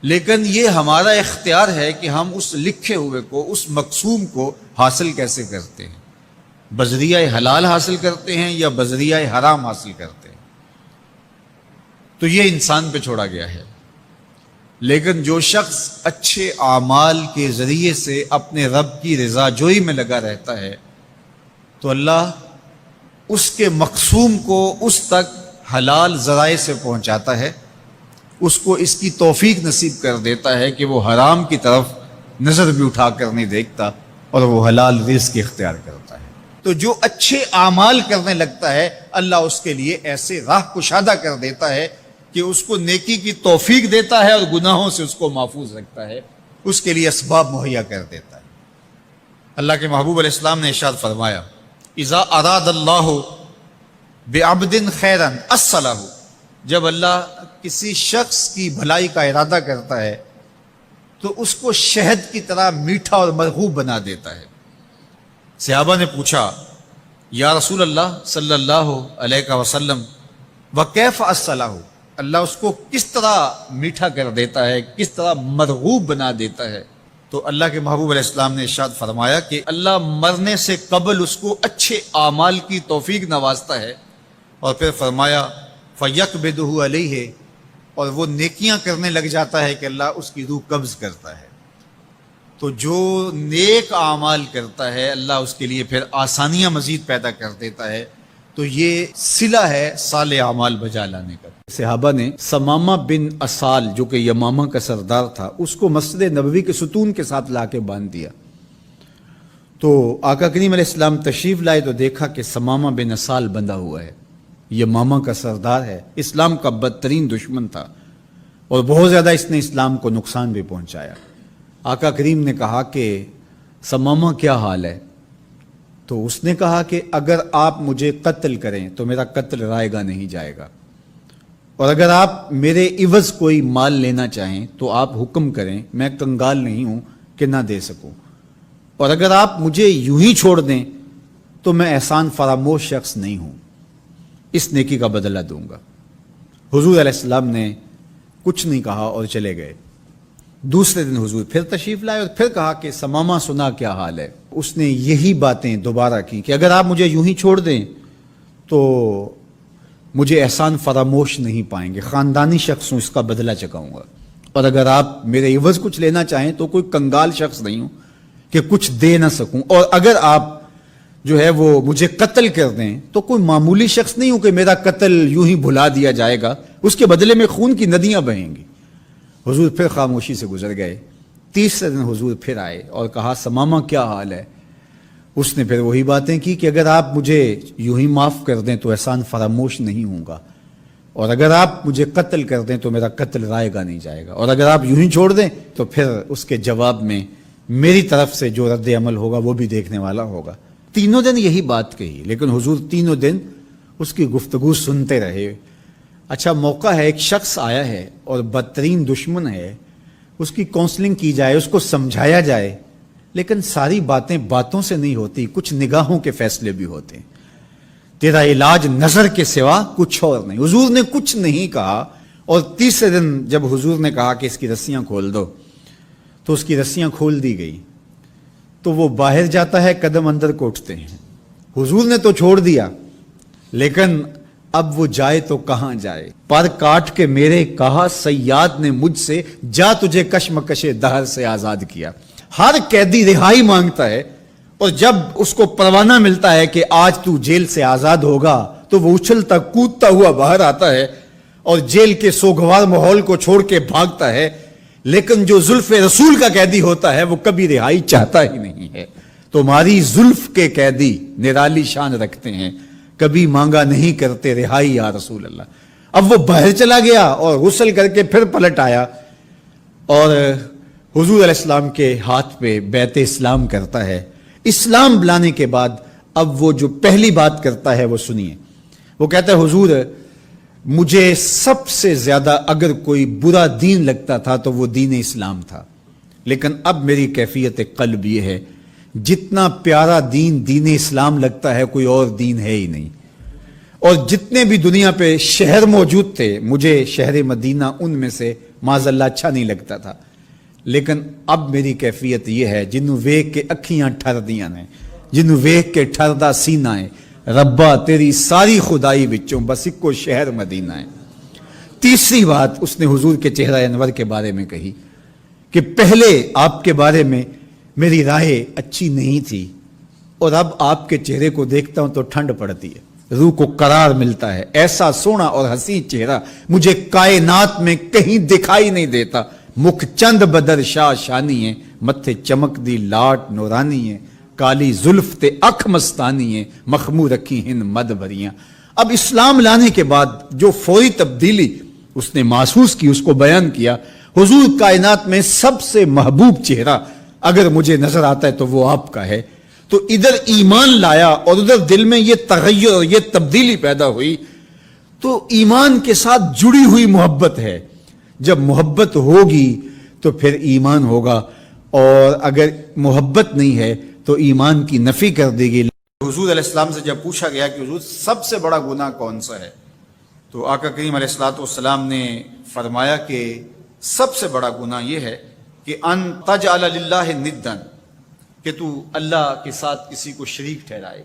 لیکن یہ ہمارا اختیار ہے کہ ہم اس لکھے ہوئے کو، اس مقسوم کو حاصل کیسے کرتے ہیں، بذریعہ حلال حاصل کرتے ہیں یا بذریعہ حرام حاصل کرتے ہیں، تو یہ انسان پہ چھوڑا گیا ہے۔ لیکن جو شخص اچھے اعمال کے ذریعے سے اپنے رب کی رضا جوئی میں لگا رہتا ہے تو اللہ اس کے مقسوم کو اس تک حلال ذرائع سے پہنچاتا ہے، اس کو اس کی توفیق نصیب کر دیتا ہے کہ وہ حرام کی طرف نظر بھی اٹھا کر نہیں دیکھتا اور وہ حلال رزق اختیار کرتا ہے۔ تو جو اچھے اعمال کرنے لگتا ہے، اللہ اس کے لیے ایسے راہ کشادہ کر دیتا ہے کہ اس کو نیکی کی توفیق دیتا ہے اور گناہوں سے اس کو محفوظ رکھتا ہے، اس کے لیے اسباب مہیا کر دیتا ہے۔ اللہ کے محبوب علیہ السلام نے ارشاد فرمایا، اذا اراد اللہ بعبد خیرا اصلہ، جب اللہ کسی شخص کی بھلائی کا ارادہ کرتا ہے تو اس کو شہد کی طرح میٹھا اور مرغوب بنا دیتا ہے۔ صحابہ نے پوچھا، یا رسول اللہ صلی اللہ علیہ وسلم وکیف اصلہ، اللہ اس کو کس طرح میٹھا کر دیتا ہے، کس طرح مرغوب بنا دیتا ہے؟ تو اللہ کے محبوب علیہ السلام نے ارشاد فرمایا کہ اللہ مرنے سے قبل اس کو اچھے اعمال کی توفیق نوازتا ہے، اور پھر فرمایا فَيَقْبِضُهُ عَلَيْهِ، اور وہ نیکیاں کرنے لگ جاتا ہے کہ اللہ اس کی روح قبض کرتا ہے۔ تو جو نیک اعمال کرتا ہے اللہ اس کے لیے پھر آسانیاں مزید پیدا کر دیتا ہے۔ تو یہ صلہ ہے صالح اعمال بجا لانے کا۔ صحابہ نے ثمامہ بن اسال جو کہ یمامہ کا سردار تھا، اس کو مسجد نبوی کے ستون کے ساتھ لا کے باندھ دیا۔ تو آقا کریم علیہ السلام تشریف لائے تو دیکھا کہ ثمامہ بن اسال بندھا ہوا ہے، یمامہ کا سردار ہے، اسلام کا بدترین دشمن تھا اور بہت زیادہ اس نے اسلام کو نقصان بھی پہنچایا۔ آقا کریم نے کہا کہ ثمامہ کیا حال ہے؟ تو اس نے کہا کہ اگر آپ مجھے قتل کریں تو میرا قتل رائے گا نہیں جائے گا، اور اگر آپ میرے عوض کوئی مال لینا چاہیں تو آپ حکم کریں، میں کنگال نہیں ہوں کہ نہ دے سکوں، اور اگر آپ مجھے یوں ہی چھوڑ دیں تو میں احسان فراموش شخص نہیں ہوں، اس نیکی کا بدلہ دوں گا۔ حضور علیہ السلام نے کچھ نہیں کہا اور چلے گئے۔ دوسرے دن حضور پھر تشریف لائے اور پھر کہا کہ سمامہ سنا کیا حال ہے؟ اس نے یہی باتیں دوبارہ کی کہ اگر آپ مجھے یوں ہی چھوڑ دیں تو مجھے احسان فراموش نہیں پائیں گے، خاندانی شخص ہوں، اس کا بدلہ چکاؤں گا، اور اگر آپ میرے عوض کچھ لینا چاہیں تو کوئی کنگال شخص نہیں ہوں کہ کچھ دے نہ سکوں، اور اگر آپ جو ہے وہ مجھے قتل کر دیں تو کوئی معمولی شخص نہیں ہوں کہ میرا قتل یوں ہی بھلا دیا جائے گا، اس کے بدلے میں خون کی ندیاں بہیں گی۔ حضور پھر خاموشی سے گزر گئے۔ تیسرے دن حضور پھر آئے اور کہا سمامہ کیا حال ہے؟ اس نے پھر وہی باتیں کی کہ اگر آپ مجھے یوں ہی معاف کر دیں تو احسان فراموش نہیں ہوں گا، اور اگر آپ مجھے قتل کر دیں تو میرا قتل رائے گا نہیں جائے گا، اور اگر آپ یوں ہی چھوڑ دیں تو پھر اس کے جواب میں میری طرف سے جو رد عمل ہوگا وہ بھی دیکھنے والا ہوگا۔ تینوں دن یہی بات کہی، لیکن حضور تینوں دن اس کی گفتگو سنتے رہے۔ اچھا موقع ہے، ایک شخص آیا ہے اور بدترین دشمن ہے، اس کی کونسلنگ کی جائے، اس کو سمجھایا جائے، لیکن ساری باتیں باتوں سے نہیں ہوتی، کچھ نگاہوں کے فیصلے بھی ہوتے ہیں۔ تیرا علاج نظر کے سوا کچھ اور نہیں۔ حضور نے کچھ نہیں کہا، اور تیسرے دن جب حضور نے کہا کہ اس کی رسیاں کھول دو تو اس کی رسیاں کھول دی گئی، تو وہ باہر جاتا ہے، قدم اندر کو اٹھتے ہیں۔ حضور نے تو چھوڑ دیا، لیکن اب وہ جائے تو کہاں جائے؟ پر کاٹ کے میرے کہا صیاد نے مجھ سے، جا تجھے کشمکش دہر سے آزاد کیا۔ ہر قیدی رہائی مانگتا ہے، اور جب اس کو پروانہ ملتا ہے کہ آج تو جیل سے آزاد ہوگا تو وہ اچھلتا کودتا ہوا باہر آتا ہے اور جیل کے سوگوار ماحول کو چھوڑ کے بھاگتا ہے، لیکن جو زلف رسول کا قیدی ہوتا ہے وہ کبھی رہائی چاہتا ہی نہیں ہے۔ تمہاری زلف کے قیدی نرالی شان رکھتے ہیں، کبھی مانگا نہیں کرتے رہائی یا رسول اللہ۔ اب وہ باہر چلا گیا اور غسل کر کے پھر پلٹ آیا اور حضور علیہ السلام کے ہاتھ پہ بیعت اسلام کرتا ہے۔ اسلام لانے کے بعد اب وہ جو پہلی بات کرتا ہے وہ سنیے۔ وہ کہتا ہے حضور مجھے سب سے زیادہ اگر کوئی برا دین لگتا تھا تو وہ دین اسلام تھا، لیکن اب میری کیفیت قلب یہ ہے جتنا پیارا دین دین اسلام لگتا ہے کوئی اور دین ہے ہی نہیں، اور جتنے بھی دنیا پہ شہر موجود تھے مجھے شہر مدینہ ان میں سے معاذ اللہ اچھا نہیں لگتا تھا، لیکن اب میری کیفیت یہ ہے جنوں ویکھ کے اکھیاں ٹھر دیاں نے، جنوں ویکھ کے ٹھردا سینہ ہے، ربا تیری ساری خدائی وچوں بس اکو شہر مدینہ ہے۔ تیسری بات اس نے حضور کے چہرہ انور کے بارے میں کہی کہ پہلے آپ کے بارے میں میری رائے اچھی نہیں تھی، اور اب آپ کے چہرے کو دیکھتا ہوں تو ٹھنڈ پڑتی ہے، روح کو قرار ملتا ہے، ایسا سونا اور حسین چہرہ مجھے کائنات میں کہیں دکھائی نہیں دیتا۔ مکھ چند بدر شاہ شانی ہے، متھے چمک دی لاٹ نورانی ہے، کالی زلف تے اکھ مستانی ہے، مخمور رکھی ہن مد بھریاں۔ اب اسلام لانے کے بعد جو فوری تبدیلی اس نے محسوس کی اس کو بیان کیا۔ حضور کائنات میں سب سے محبوب چہرہ اگر مجھے نظر آتا ہے تو وہ آپ کا ہے۔ تو ادھر ایمان لایا اور ادھر دل میں یہ تغیر اور یہ تبدیلی پیدا ہوئی، تو ایمان کے ساتھ جڑی ہوئی محبت ہے۔ جب محبت ہوگی تو پھر ایمان ہوگا، اور اگر محبت نہیں ہے تو ایمان کی نفی کر دے گی۔ حضور علیہ السلام سے جب پوچھا گیا کہ حضور سب سے بڑا گناہ کون سا ہے، تو آقا کریم علیہ السلام نے فرمایا کہ سب سے بڑا گناہ یہ ہے کہ ان تجعل للہ ندًا، کہ تو اللہ کے ساتھ کسی کو شریک ٹھہرائے،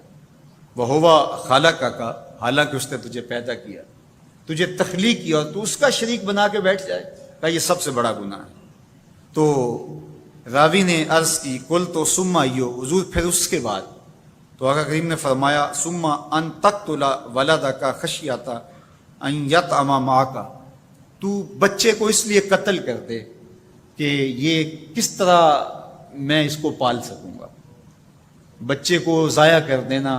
وہو خالقک، حالانکہ اس نے تجھے پیدا کیا، تجھے تخلیق کیا، اور تو اس کا شریک بنا کے بیٹھ جائے، کہ یہ سب سے بڑا گناہ ہے۔ تو راوی نے عرض کی کل تو ثم ایو، حضور پھر اس کے بعد؟ تو آقا کریم نے فرمایا ثم ان تقتل ولدک خشیۃ ان یطعم معک، تو بچے کو اس لیے قتل کر دے کہ یہ کس طرح میں اس کو پال سکوں گا، بچے کو ضائع کر دینا،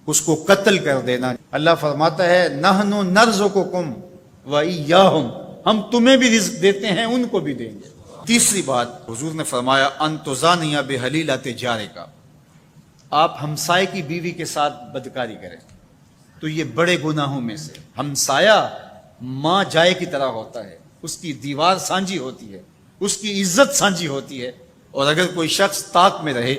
اس کو قتل کر دینا۔ اللہ فرماتا ہے نحن نرزقکم وایاہم، ہم تمہیں بھی رزق دیتے ہیں ان کو بھی دیں گے۔ تیسری بات حضور نے فرمایا ان تزانی بحلیلۃ جارک، آپ ہمسائے کی بیوی کے ساتھ بدکاری کریں تو یہ بڑے گناہوں میں سے، ہمسایہ ماں جائے کی طرح ہوتا ہے، اس کی دیوار سانجھی ہوتی ہے، اس کی عزت سانجھی ہوتی ہے، اور اگر کوئی شخص طاق میں رہے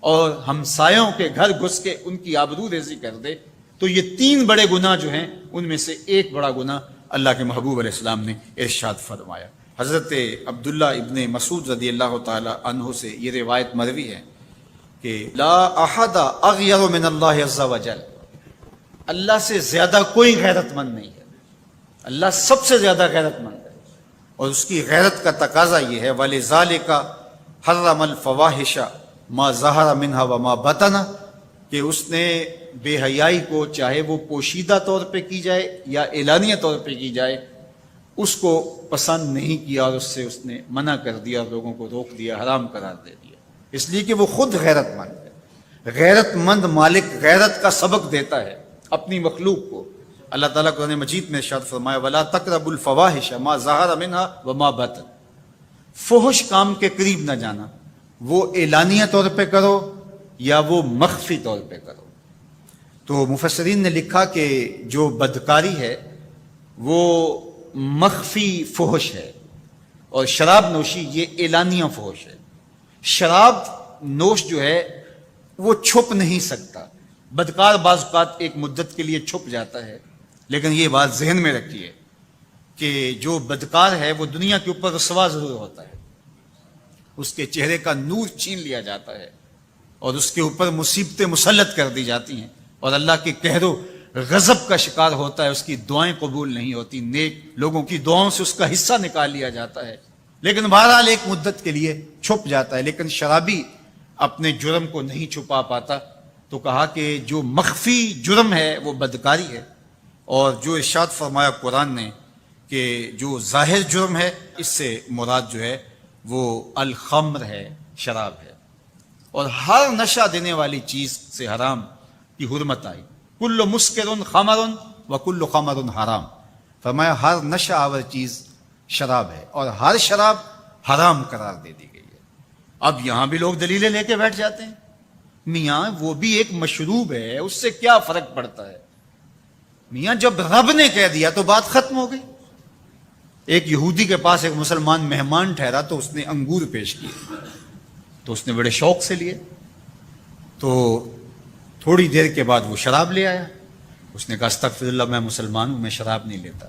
اور ہمسایوں کے گھر گھس کے ان کی آبرو ریزی کر دے تو یہ 3 بڑے گناہ جو ہیں ان میں سے ایک بڑا گناہ اللہ کے محبوب علیہ السلام نے ارشاد فرمایا۔ حضرت عبداللہ ابن مسعود رضی اللہ تعالی عنہ سے یہ روایت مروی ہے کہ لا احد اغیر من اللہ عز وجل، اللہ سے زیادہ کوئی غیرت مند نہیں ہے، اللہ سب سے زیادہ غیرت مند ہے، اور اس کی غیرت کا تقاضا یہ ہے وَلِذَالِكَ حَرَّمَ الْفَوَاحِشَ مَا ظَهَرَ مِنْهَا وَمَا بَطَنَ، کہ اس نے بے حیائی کو چاہے وہ پوشیدہ طور پہ کی جائے یا اعلانیہ طور پہ کی جائے اس کو پسند نہیں کیا، اور اس سے اس نے منع کر دیا، اور لوگوں کو روک دیا، حرام قرار دے دیا، اس لیے کہ وہ خود غیرت مند ہے۔ غیرت مند مالک غیرت کا سبق دیتا ہے اپنی مخلوق کو۔ اللہ تعالیٰ قرآن مجید میں ارشاد فرمایا وَلَا تَقْرَبُوا الْفَوَاحِشَ مَا ظَهَرَ مِنْهَا وَمَا بَطَنَ، فحش کام کے قریب نہ جانا، وہ اعلانیہ طور پہ کرو یا وہ مخفی طور پہ کرو۔ تو مفسرین نے لکھا کہ جو بدکاری ہے وہ مخفی فحش ہے، اور شراب نوشی یہ اعلانیہ فحش ہے۔ شراب نوش جو ہے وہ چھپ نہیں سکتا، بدکار بعض اوقات ایک مدت کے لیے چھپ جاتا ہے، لیکن یہ بات ذہن میں رکھیے کہ جو بدکار ہے وہ دنیا کے اوپر رسوا ضرور ہوتا ہے، اس کے چہرے کا نور چھین لیا جاتا ہے اور اس کے اوپر مصیبتیں مسلط کر دی جاتی ہیں، اور اللہ کے قہر و غضب کا شکار ہوتا ہے، اس کی دعائیں قبول نہیں ہوتی، نیک لوگوں کی دعاؤں سے اس کا حصہ نکال لیا جاتا ہے، لیکن بہرحال ایک مدت کے لیے چھپ جاتا ہے۔ لیکن شرابی اپنے جرم کو نہیں چھپا پاتا، تو کہا کہ جو مخفی جرم ہے وہ بدکاری ہے، اور جو ارشاد فرمایا قرآن نے کہ جو ظاہر جرم ہے اس سے مراد جو ہے وہ الخمر ہے، شراب ہے، اور ہر نشہ دینے والی چیز سے حرام کی حرمت آئی۔ کل مسکر خمر و کل خمر حرام، فرمایا ہر نشہ آور چیز شراب ہے اور ہر شراب حرام قرار دے دی گئی ہے۔ اب یہاں بھی لوگ دلیلیں لے کے بیٹھ جاتے ہیں، میاں وہ بھی ایک مشروب ہے، اس سے کیا فرق پڑتا ہے؟ میاں جب رب نے کہہ دیا تو بات ختم ہو گئی۔ ایک یہودی کے پاس ایک مسلمان مہمان ٹھہرا تو اس نے انگور پیش کیے، تو اس نے بڑے شوق سے لیے، تو تھوڑی دیر کے بعد وہ شراب لے آیا۔ اس نے کہا استغفر اللہ، میں مسلمان ہوں، میں شراب نہیں لیتا۔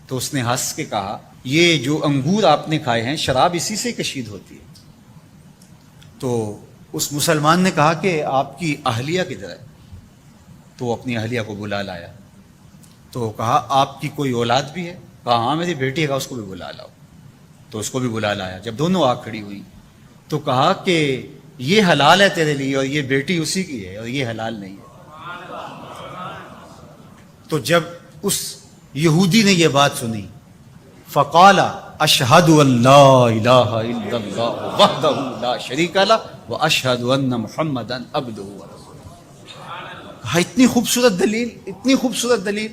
تو اس نے ہنس کے کہا یہ جو انگور آپ نے کھائے ہیں شراب اسی سے کشید ہوتی ہے۔ تو اس مسلمان نے کہا کہ آپ کی اہلیہ کدھر ہے؟ تو وہ اپنی اہلیہ کو بلا لایا، تو کہا آپ کی کوئی اولاد بھی ہے؟ کہا ہاں میری بیٹی ہے، اس کو بھی بلا لاؤ۔ تو اس کو بھی بلا لایا۔ جب دونوں آ کھڑی ہوئی تو کہا کہ یہ حلال ہے تیرے لیے اور یہ بیٹی اسی کی ہے اور یہ حلال نہیں ہے۔ تو جب اس یہودی نے یہ بات سنی فقال اشہد ان لا الہ الا اللہ وحدہ لا شریک لہ واشہد ان محمدا عبدہ ورسولہ۔ کہا اتنی خوبصورت دلیل، اتنی خوبصورت دلیل۔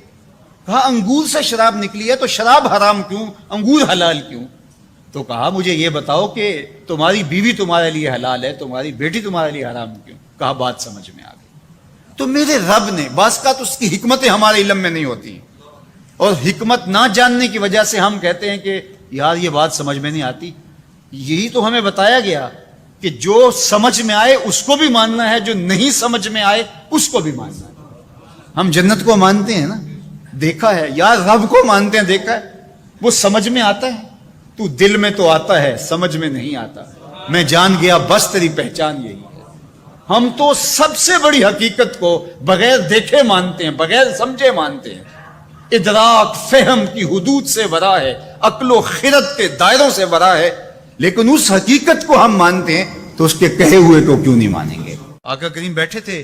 کہا انگور سے شراب نکلی ہے تو شراب حرام کیوں، انگور حلال کیوں؟ تو کہا مجھے یہ بتاؤ کہ تمہاری بیوی تمہارے لیے حلال ہے، تمہاری بیٹی تمہارے لیے حرام کیوں؟ کہا بات سمجھ میں آ گئی۔ تو میرے رب نے بعض کا تو اس کی حکمتیں ہمارے علم میں نہیں ہوتی، اور حکمت نہ جاننے کی وجہ سے ہم کہتے ہیں کہ یار یہ بات سمجھ میں نہیں آتی۔ یہی تو ہمیں بتایا گیا کہ جو سمجھ میں آئے اس کو بھی ماننا ہے، جو نہیں سمجھ میں آئے اس کو بھی ماننا ہے۔ ہم جنت کو مانتے ہیں نا، دیکھا ہے، یار رب کو مانتے ہیں، دیکھا ہے، وہ سمجھ میں آتا ہے، تو دل میں تو آتا ہے، سمجھ میں نہیں آتا۔ میں جان گیا بس تیری پہچان یہی ہے۔ ہم تو سب سے بڑی حقیقت کو بغیر دیکھے مانتے ہیں، بغیر سمجھے مانتے ہیں۔ ادراک فہم کی حدود سے ورا ہے، عقل و خرد کے دائروں سے ورا ہے، لیکن اس حقیقت کو ہم مانتے ہیں تو اس کے کہے ہوئے کو کیوں نہیں مانیں گے؟ آقا کریم بیٹھے تھے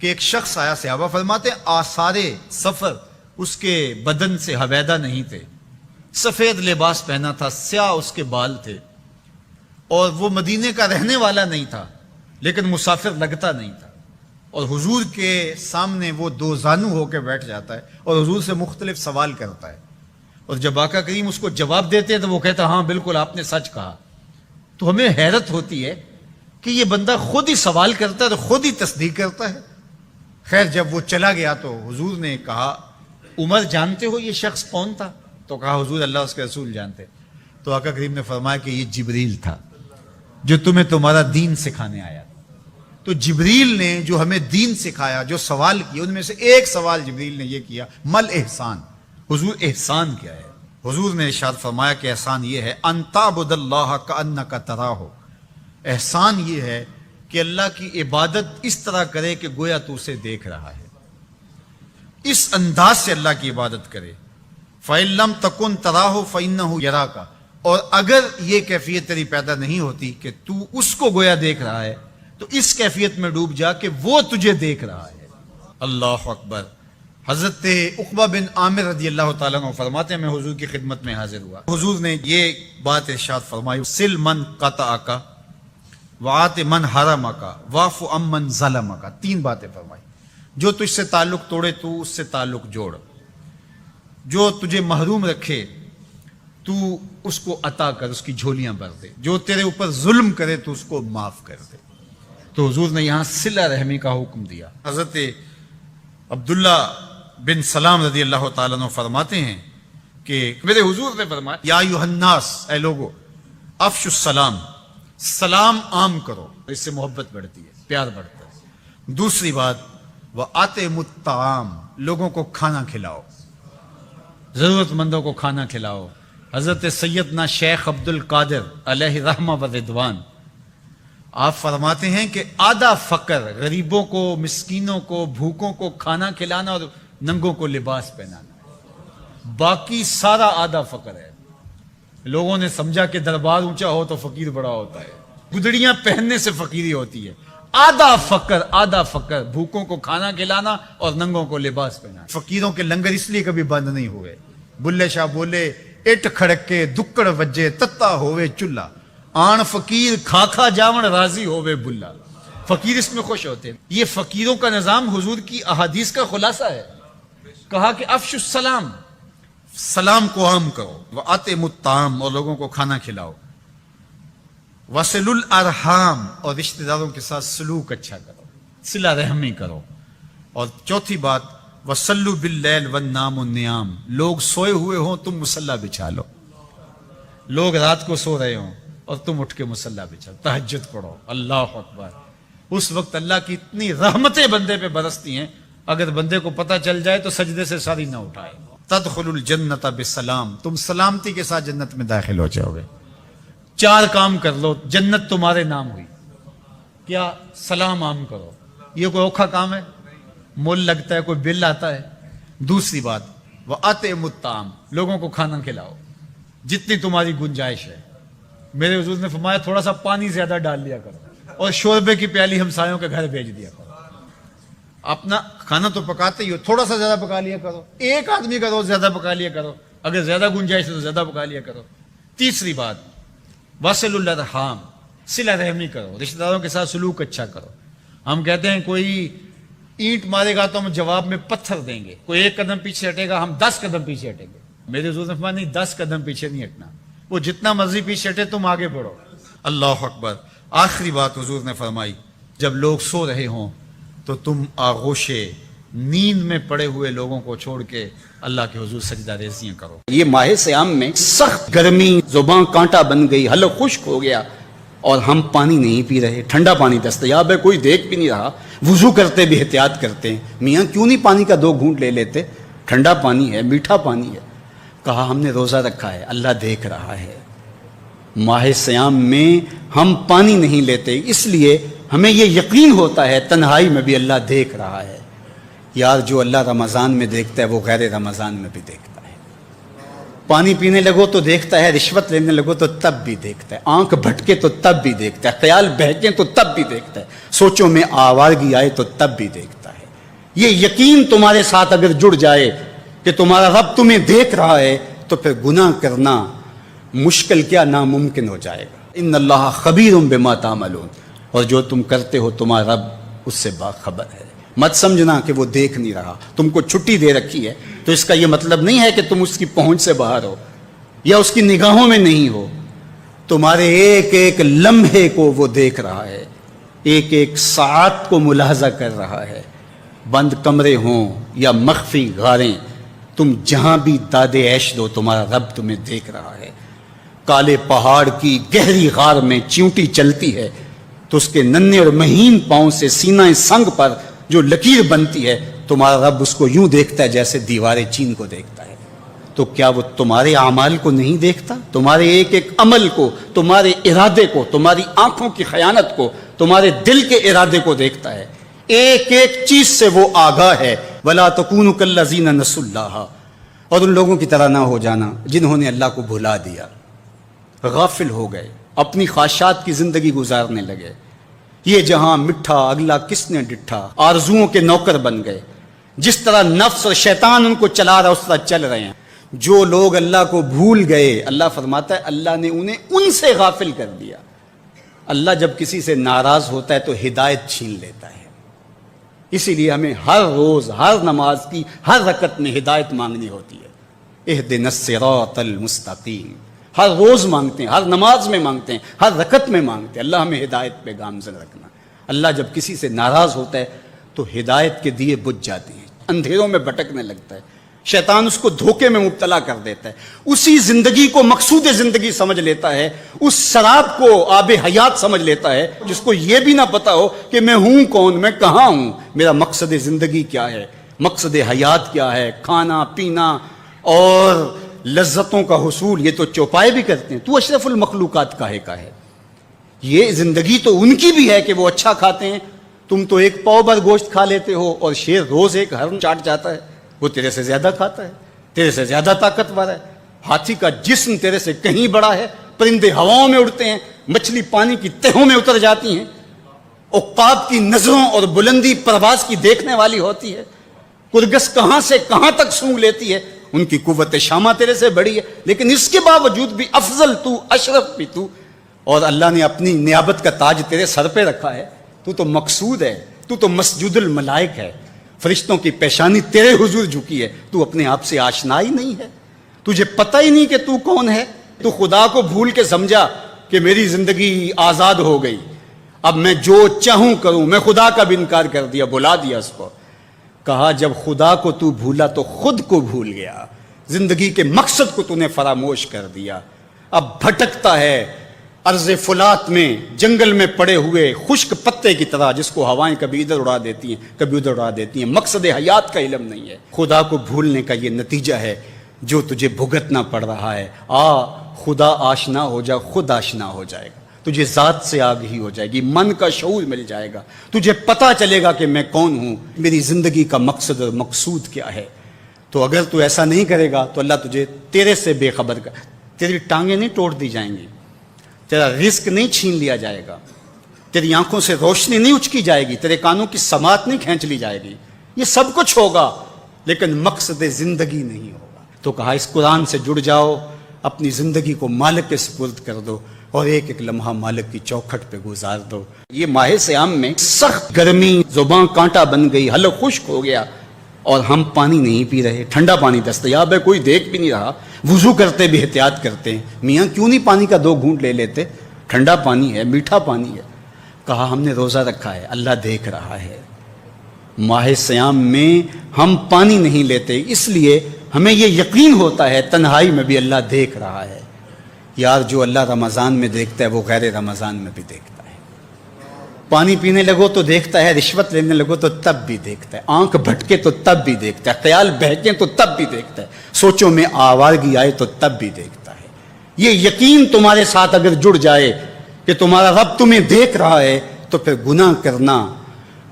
کہ ایک شخص آیا، صحابہ فرماتے ہیں آثار سفر اس کے بدن سے حویدہ نہیں تھے، سفید لباس پہنا تھا، سیاہ اس کے بال تھے، اور وہ مدینے کا رہنے والا نہیں تھا لیکن مسافر لگتا نہیں تھا، اور حضور کے سامنے وہ دو زانو ہو کے بیٹھ جاتا ہے اور حضور سے مختلف سوال کرتا ہے، اور جب آقا کریم اس کو جواب دیتے ہیں تو وہ کہتا ہے ہاں بالکل آپ نے سچ کہا۔ تو ہمیں حیرت ہوتی ہے کہ یہ بندہ خود ہی سوال کرتا ہے تو خود ہی تصدیق کرتا ہے. خیر جب وہ چلا گیا تو حضور نے کہا عمر جانتے ہو یہ شخص کون تھا؟ تو کہا حضور اللہ اس کے رسول جانتے. تو آقا کریم نے فرمایا کہ یہ جبریل تھا جو تمہیں تمہارا دین سکھانے آیا. تو جبریل نے جو ہمیں دین سکھایا، جو سوال کیا، ان میں سے ایک سوال جبریل نے یہ کیا، مل احسان، حضور احسان کیا ہے؟ حضور نے ارشاد فرمایا کہ احسان یہ ہے ان تعبد اللہ کأنک تراہ، احسان یہ ہے کہ اللہ کی عبادت اس طرح کرے کہ گویا تو اسے دیکھ رہا ہے، اس انداز سے اللہ کی عبادت کرے. فَإِن لَمْ تَكُنْ تَرَاهُ فَإِنَّهُ يَرَاكَ، اور اگر یہ کیفیت تیری پیدا نہیں ہوتی کہ تو اس کو گویا دیکھ رہا ہے تو اس کیفیت میں ڈوب جا کہ وہ تجھے دیکھ رہا ہے. اللہ اکبر. حضرت عقبہ بن عامر رضی اللہ تعالیٰ عنہ فرماتے ہیں میں حضور کی خدمت میں حاضر ہوا، حضور نے یہ بات ارشاد فرمائی، سل من قطعک وآت من حرمک واعف عمن ظلمک. 3 باتیں فرمائی. جو تجھ سے تعلق توڑے تو اس سے تعلق جوڑ، جو تجھے محروم رکھے تو اس کو عطا کر، اس کی جھولیاں بھر دے، جو تیرے اوپر ظلم کرے تو اس کو معاف کر دے. تو حضور نے یہاں صلہ رحمی کا حکم دیا. حضرت عبداللہ بن سلام رضی اللہ تعالیٰ عنہ فرماتے ہیں کہ میرے حضور نے فرمایا یا ایھا الناس، اے لوگو، افشوا السلام، سلام عام کرو، اس سے محبت بڑھتی ہے، پیار بڑھتا ہے. دوسری بات وَأَطْعِمُوا الطَّعَامَ، لوگوں کو کھانا کھلاؤ، ضرورت مندوں کو کھانا کھلاؤ. حضرت سیدنا شیخ عبد القادر علیہ رحمہ و رضوان آپ فرماتے ہیں کہ آدھا فقر، غریبوں کو، مسکینوں کو، بھوکوں کو کھانا کھلانا اور ننگوں کو لباس پہنانا، باقی سارا آدھا فقر ہے. لوگوں نے سمجھا کہ دربار اونچا ہو تو فقیر بڑا ہوتا ہے، گدڑیاں پہننے سے فقیری ہوتی ہے. آدھا فقر، بھوکوں کو کھانا کھلانا اور ننگوں کو لباس پہنانا. فقیروں کے لنگر اس لیے کبھی بند نہیں ہوئے. بلے شاہ بولے اٹ کھڑکے دکڑ وجے تتا ہوئے چولہا، آن فقیر کھا کھا جاون راضی ہوئے بلا. فقیر اس میں خوش ہوتے ہیں. یہ فقیروں کا نظام حضور کی احادیث کا خلاصہ ہے. کہا کہ افشوا السلام، سلام کو عام کرو، وَأَطْعِمُوا الطَّعَامَ، اور لوگوں کو کھانا کھلاؤ، وَصِلُوا الْأَرْحَامَ، اور رشتہ داروں کے ساتھ سلوک اچھا کرو، صلہ رحمی کرو. اور چوتھی بات وَصَلُّوا بِاللَّيْلِ وَالنَّامُ النِّيَامُ، لوگ سوئے ہوئے ہوں تم مصلی بچھا لو، لوگ رات کو سو رہے ہوں اور تم اٹھ کے مصلی بچھا، تہجد پڑھو. اللہ اکبر. اس وقت اللہ کی اتنی رحمتیں بندے پہ برستی ہیں، اگر بندے کو پتہ چل جائے تو سجدے سے ساری نہ اٹھائے. تدخل الجنت بسلام، تم سلامتی کے ساتھ جنت میں داخل ہو جاؤ گے. 4 کام کر لو، جنت تمہارے نام ہوئی. کیا؟ سلام عام کرو. یہ کوئی اوکھا کام ہے؟ مول لگتا ہے، کوئی بل آتا ہے؟ دوسری بات وَأَطْعِمُوا الطَّعَامَ، لوگوں کو کھانا کھلاؤ جتنی تمہاری گنجائش ہے. میرے حضور نے فرمایا تھوڑا سا پانی زیادہ ڈال لیا کرو اور شوربے کی پیالی ہمسایوں کے گھر بھیج دیا کرو. اپنا کھانا تو پکاتے ہی ہو، تھوڑا سا زیادہ پکا لیا کرو. ایک آدمی کا روز زیادہ پکا لیا کرو، اگر زیادہ گنجائش ہے تو زیادہ پکا لیا کرو. تیسری بات وَصِلُوا الْأَرْحَامَ، صلہ رحمی کرو، رشتہ داروں کے ساتھ سلوک اچھا کرو. ہم کہتے ہیں کوئی اینٹ مارے گا تو ہم جواب میں پتھر دیں گے، کوئی 1 قدم پیچھے ہٹے گا ہم 10 قدم پیچھے ہٹیں گے. میرے حضور نے فرمایا نہیں، 10 قدم پیچھے نہیں ہٹنا، وہ جتنا مرضی پیچھے ہٹے تم آگے بڑھو. اللہ اکبر. آخری بات حضور نے فرمائی جب لوگ سو رہے ہوں تو تم آغوش نیند میں پڑے ہوئے لوگوں کو چھوڑ کے اللہ کے حضور سجدہ ریزیاں کرو. یہ ماہ سیام میں سخت گرمی، زبان کانٹا بن گئی، حلق خشک ہو گیا اور ہم پانی نہیں پی رہے، ٹھنڈا پانی دستیاب ہے، کوئی دیکھ بھی نہیں رہا، وضو کرتے بھی احتیاط کرتے ہیں. میاں کیوں نہیں پانی کا 2 گھونٹ لے لیتے؟ ٹھنڈا پانی ہے، میٹھا پانی ہے. کہا ہم نے روزہ رکھا ہے، اللہ دیکھ رہا ہے. ماہ سیام میں ہم پانی نہیں لیتے، اس لیے ہمیں یہ یقین ہوتا ہے تنہائی میں بھی اللہ دیکھ رہا ہے. یار جو اللہ رمضان میں دیکھتا ہے وہ غیر رمضان میں بھی دیکھتا ہے. پانی پینے لگو تو دیکھتا ہے، رشوت لینے لگو تو تب بھی دیکھتا ہے، آنکھ بھٹکے تو تب بھی دیکھتا ہے، خیال بہکے تو تب بھی دیکھتا ہے، سوچوں میں آوارگی آئے تو تب بھی دیکھتا ہے. یہ یقین تمہارے ساتھ اگر جڑ جائے کہ تمہارا رب تمہیں دیکھ رہا ہے تو پھر گناہ کرنا مشکل کیا ناممکن ہو جائے گا. ان اللہ خبیر بما تعملون، اور جو تم کرتے ہو تمہارا رب اس سے باخبر ہے. مت سمجھنا کہ وہ دیکھ نہیں رہا، تم کو چھٹی دے رکھی ہے تو اس کا یہ مطلب نہیں ہے کہ تم اس کی پہنچ سے باہر ہو یا اس کی نگاہوں میں نہیں ہو. تمہارے ایک ایک لمحے کو وہ دیکھ رہا ہے. ایک ایک ساعت کو ملاحظہ کر رہا ہے. بند کمرے ہوں یا مخفی غاریں، تم جہاں بھی داد عیش دو تمہارا رب تمہیں دیکھ رہا ہے. کالے پہاڑ کی گہری غار میں چیونٹی چلتی ہے تو اس کے ننھے اور مہین پاؤں سے سینہ سنگ پر جو لکیر بنتی ہے تمہارا رب اس کو یوں دیکھتا ہے جیسے دیوار چین کو دیکھتا ہے. تو کیا وہ تمہارے اعمال کو نہیں دیکھتا؟ تمہارے ایک ایک عمل کو، تمہارے ارادے کو، تمہاری آنکھوں کی خیانت کو، تمہارے دل کے ارادے کو دیکھتا ہے. ایک ایک چیز سے وہ آگاہ ہے. وَلَا تَكُونُوا كَالَّذِينَ نَسُوا اللَّهَ، اور ان لوگوں کی طرح نہ ہو جانا جنہوں نے اللہ کو بھلا دیا، غافل ہو گئے، اپنی خواہشات کی زندگی گزارنے لگے. یہ جہاں مٹھا اگلا کس نے ڈٹھا، آرزوؤں کے نوکر بن گئے. جس طرح نفس اور شیطان ان کو چلا رہا اس طرح چل رہے ہیں. جو لوگ اللہ کو بھول گئے، اللہ فرماتا ہے اللہ نے انہیں ان سے غافل کر دیا. اللہ جب کسی سے ناراض ہوتا ہے تو ہدایت چھین لیتا ہے. اسی لیے ہمیں ہر روز ہر نماز کی ہر رکعت میں ہدایت مانگنی ہوتی ہے. اہدنا الصراط المستقیم، ہر روز مانگتے ہیں، ہر نماز میں مانگتے ہیں، ہر رکعت میں مانگتے ہیں اللہ ہمیں ہدایت پہ گامزن رکھنا. اللہ جب کسی سے ناراض ہوتا ہے تو ہدایت کے دیے بجھ جاتے ہیں، اندھیروں میں بھٹکنے لگتا ہے. شیطان اس کو دھوکے میں مبتلا کر دیتا ہے. اسی زندگی کو مقصود زندگی سمجھ لیتا ہے، اس شراب کو آب حیات سمجھ لیتا ہے جس کو یہ بھی نہ پتا ہو کہ میں ہوں کون، میں کہاں ہوں، میرا مقصد زندگی کیا ہے، مقصد حیات کیا ہے. کھانا پینا اور لذتوں کا حصول یہ تو چوپائے بھی کرتے ہیں. تو اشرف المخلوقات کاہے کا ہے؟ یہ زندگی تو ان کی بھی ہے کہ وہ اچھا کھاتے ہیں. تم تو ایک پاؤ بھر گوشت کھا لیتے ہو اور شیر روز ایک ہرن چاٹ جاتا ہے. وہ تیرے سے زیادہ کھاتا ہے، تیرے سے زیادہ طاقتور ہے. ہاتھی کا جسم تیرے سے کہیں بڑا ہے. پرندے ہواؤں میں اڑتے ہیں، مچھلی پانی کی تہوں میں اتر جاتی ہیں. عقاب کی نظروں اور بلندی پرواز کی دیکھنے والی ہوتی ہے. کرگس کہاں سے کہاں تک سونگ لیتی ہے، ان کی قوت شامہ تیرے سے بڑی ہے. لیکن اس کے باوجود بھی افضل تو، اشرف بھی تو، اور اللہ نے اپنی نیابت کا تاج تیرے سر پہ رکھا ہے. تو تو مقصود ہے، تو تو مسجود الملائک ہے. فرشتوں کی پیشانی تیرے حضور جھکی ہے. تو اپنے آپ سے آشنا ہی نہیں ہے، تجھے پتہ ہی نہیں کہ تو کون ہے. تو خدا کو بھول کے سمجھا کہ میری زندگی آزاد ہو گئی، اب میں جو چاہوں کروں. میں خدا کا بھی انکار کر دیا، بلا دیا اس کو. کہا جب خدا کو تو بھولا تو خود کو بھول گیا، زندگی کے مقصد کو تو نے فراموش کر دیا. اب بھٹکتا ہے ارض فلات میں، جنگل میں پڑے ہوئے خشک پتے کی طرح جس کو ہوائیں کبھی ادھر اڑا دیتی ہیں کبھی ادھر اڑا دیتی ہیں. مقصد حیات کا علم نہیں ہے. خدا کو بھولنے کا یہ نتیجہ ہے جو تجھے بھگتنا پڑ رہا ہے. خدا آشنا ہو جا، خود آشنا ہو جائے گا. تجھے ذات سے آگہی ہو جائے گی، من کا شعور مل جائے گا. تجھے پتہ چلے گا کہ میں کون ہوں، میری زندگی کا مقصد اور مقصود کیا ہے. تو اگر تو ایسا نہیں کرے گا تو اللہ تجھے تیرے سے بے خبر کر، تیری ٹانگیں نہیں توڑ دی جائیں گی، تیرا رزق نہیں چھین لیا جائے گا، تیری آنکھوں سے روشنی نہیں اچکی جائے گی، تیرے کانوں کی سماعت نہیں کھینچ لی جائے گی. یہ سب کچھ ہوگا لیکن مقصد زندگی نہیں ہوگا. تو کہا اس قرآن سے جڑ جاؤ، اپنی زندگی کو مالک کے سپرد کر دو اور ایک ایک لمحہ مالک کی چوکھٹ پہ گزار دو. یہ ماہ صیام میں سخت گرمی، زبان کانٹا بن گئی، حلق خشک ہو گیا اور ہم پانی نہیں پی رہے. ٹھنڈا پانی دستیاب ہے، کوئی دیکھ بھی نہیں رہا. وضو کرتے بھی احتیاط کرتے ہیں. میاں کیوں نہیں پانی کا 2 گھونٹ لے لیتے؟ ٹھنڈا پانی ہے، میٹھا پانی ہے. کہا ہم نے روزہ رکھا ہے، اللہ دیکھ رہا ہے. ماہ صیام میں ہم پانی نہیں لیتے، اس لیے ہمیں یہ یقین ہوتا ہے تنہائی میں بھی اللہ دیکھ رہا ہے. یار جو اللہ رمضان میں دیکھتا ہے وہ غیر رمضان میں بھی دیکھتا ہے. پانی پینے لگو تو دیکھتا ہے، رشوت لینے لگو تو تب بھی دیکھتا ہے، آنکھ بھٹکے تو تب بھی دیکھتا ہے، خیال بہکے تو تب بھی دیکھتا ہے، سوچوں میں آوارگی آئے تو تب بھی دیکھتا ہے. یہ یقین تمہارے ساتھ اگر جڑ جائے کہ تمہارا رب تمہیں دیکھ رہا ہے تو پھر گناہ کرنا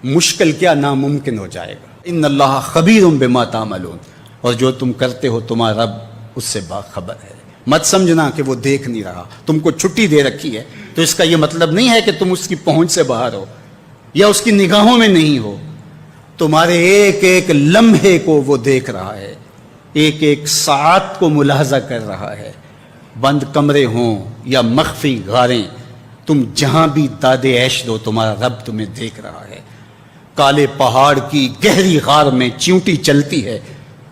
مشکل کیا ناممکن ہو جائے گا. ان اللہ خبیر بما تعملون، اور جو تم کرتے ہو تمہارا رب اس سے باخبر ہے. مت سمجھنا کہ وہ دیکھ نہیں رہا. تم کو چھٹی دے رکھی ہے تو اس کا یہ مطلب نہیں ہے کہ تم اس کی پہنچ سے باہر ہو یا اس کی نگاہوں میں نہیں ہو. تمہارے ایک ایک لمحے کو وہ دیکھ رہا ہے، ایک ایک ساعت کو ملاحظہ کر رہا ہے. بند کمرے ہوں یا مخفی غاریں، تم جہاں بھی داد عیش دو تمہارا رب تمہیں دیکھ رہا ہے. کالے پہاڑ کی گہری غار میں چیونٹی چلتی ہے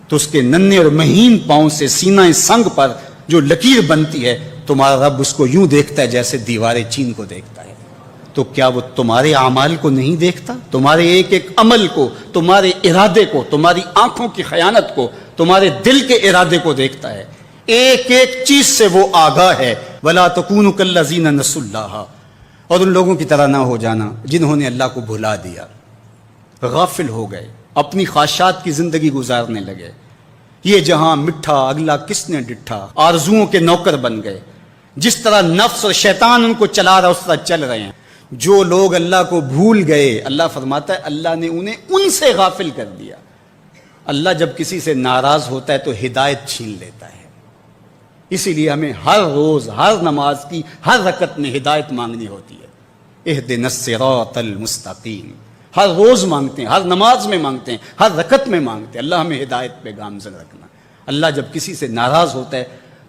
تو اس کے ننھے اور مہین پاؤں سے سینہ سنگ پر جو لکیر بنتی ہے تمہارا رب اس کو یوں دیکھتا ہے جیسے دیوار چین کو دیکھتا ہے. تو کیا وہ تمہارے اعمال کو نہیں دیکھتا؟ تمہارے ایک ایک عمل کو، تمہارے ارادے کو، تمہاری آنکھوں کی خیانت کو، تمہارے دل کے ارادے کو دیکھتا ہے، ایک ایک چیز سے وہ آگاہ ہے۔ وَلَا تَكُونُوا كَالَّذِينَ نَسُوا اللَّهَ، اور ان لوگوں کی طرح نہ ہو جانا جنہوں نے اللہ کو بھلا دیا، غافل ہو گئے، اپنی خواہشات کی زندگی گزارنے لگے، یہ جہاں مٹھا اگلا کس نے ڈٹھا، آرزوؤں کے نوکر بن گئے، جس طرح نفس اور شیطان ان کو چلا رہا اس طرح چل رہے ہیں۔ جو لوگ اللہ کو بھول گئے، اللہ فرماتا ہے اللہ نے انہیں ان سے غافل کر دیا۔ اللہ جب کسی سے ناراض ہوتا ہے تو ہدایت چھین لیتا ہے، اسی لیے ہمیں ہر روز ہر نماز کی ہر رکعت میں ہدایت مانگنی ہوتی ہے۔ اہدنا الصراط المستقیم، ہر روز مانگتے ہیں، ہر نماز میں مانگتے ہیں، ہر رکعت میں مانگتے ہیں، اللہ ہمیں ہدایت پہ گامزن رکھنا۔ اللہ جب کسی سے ناراض ہوتا ہے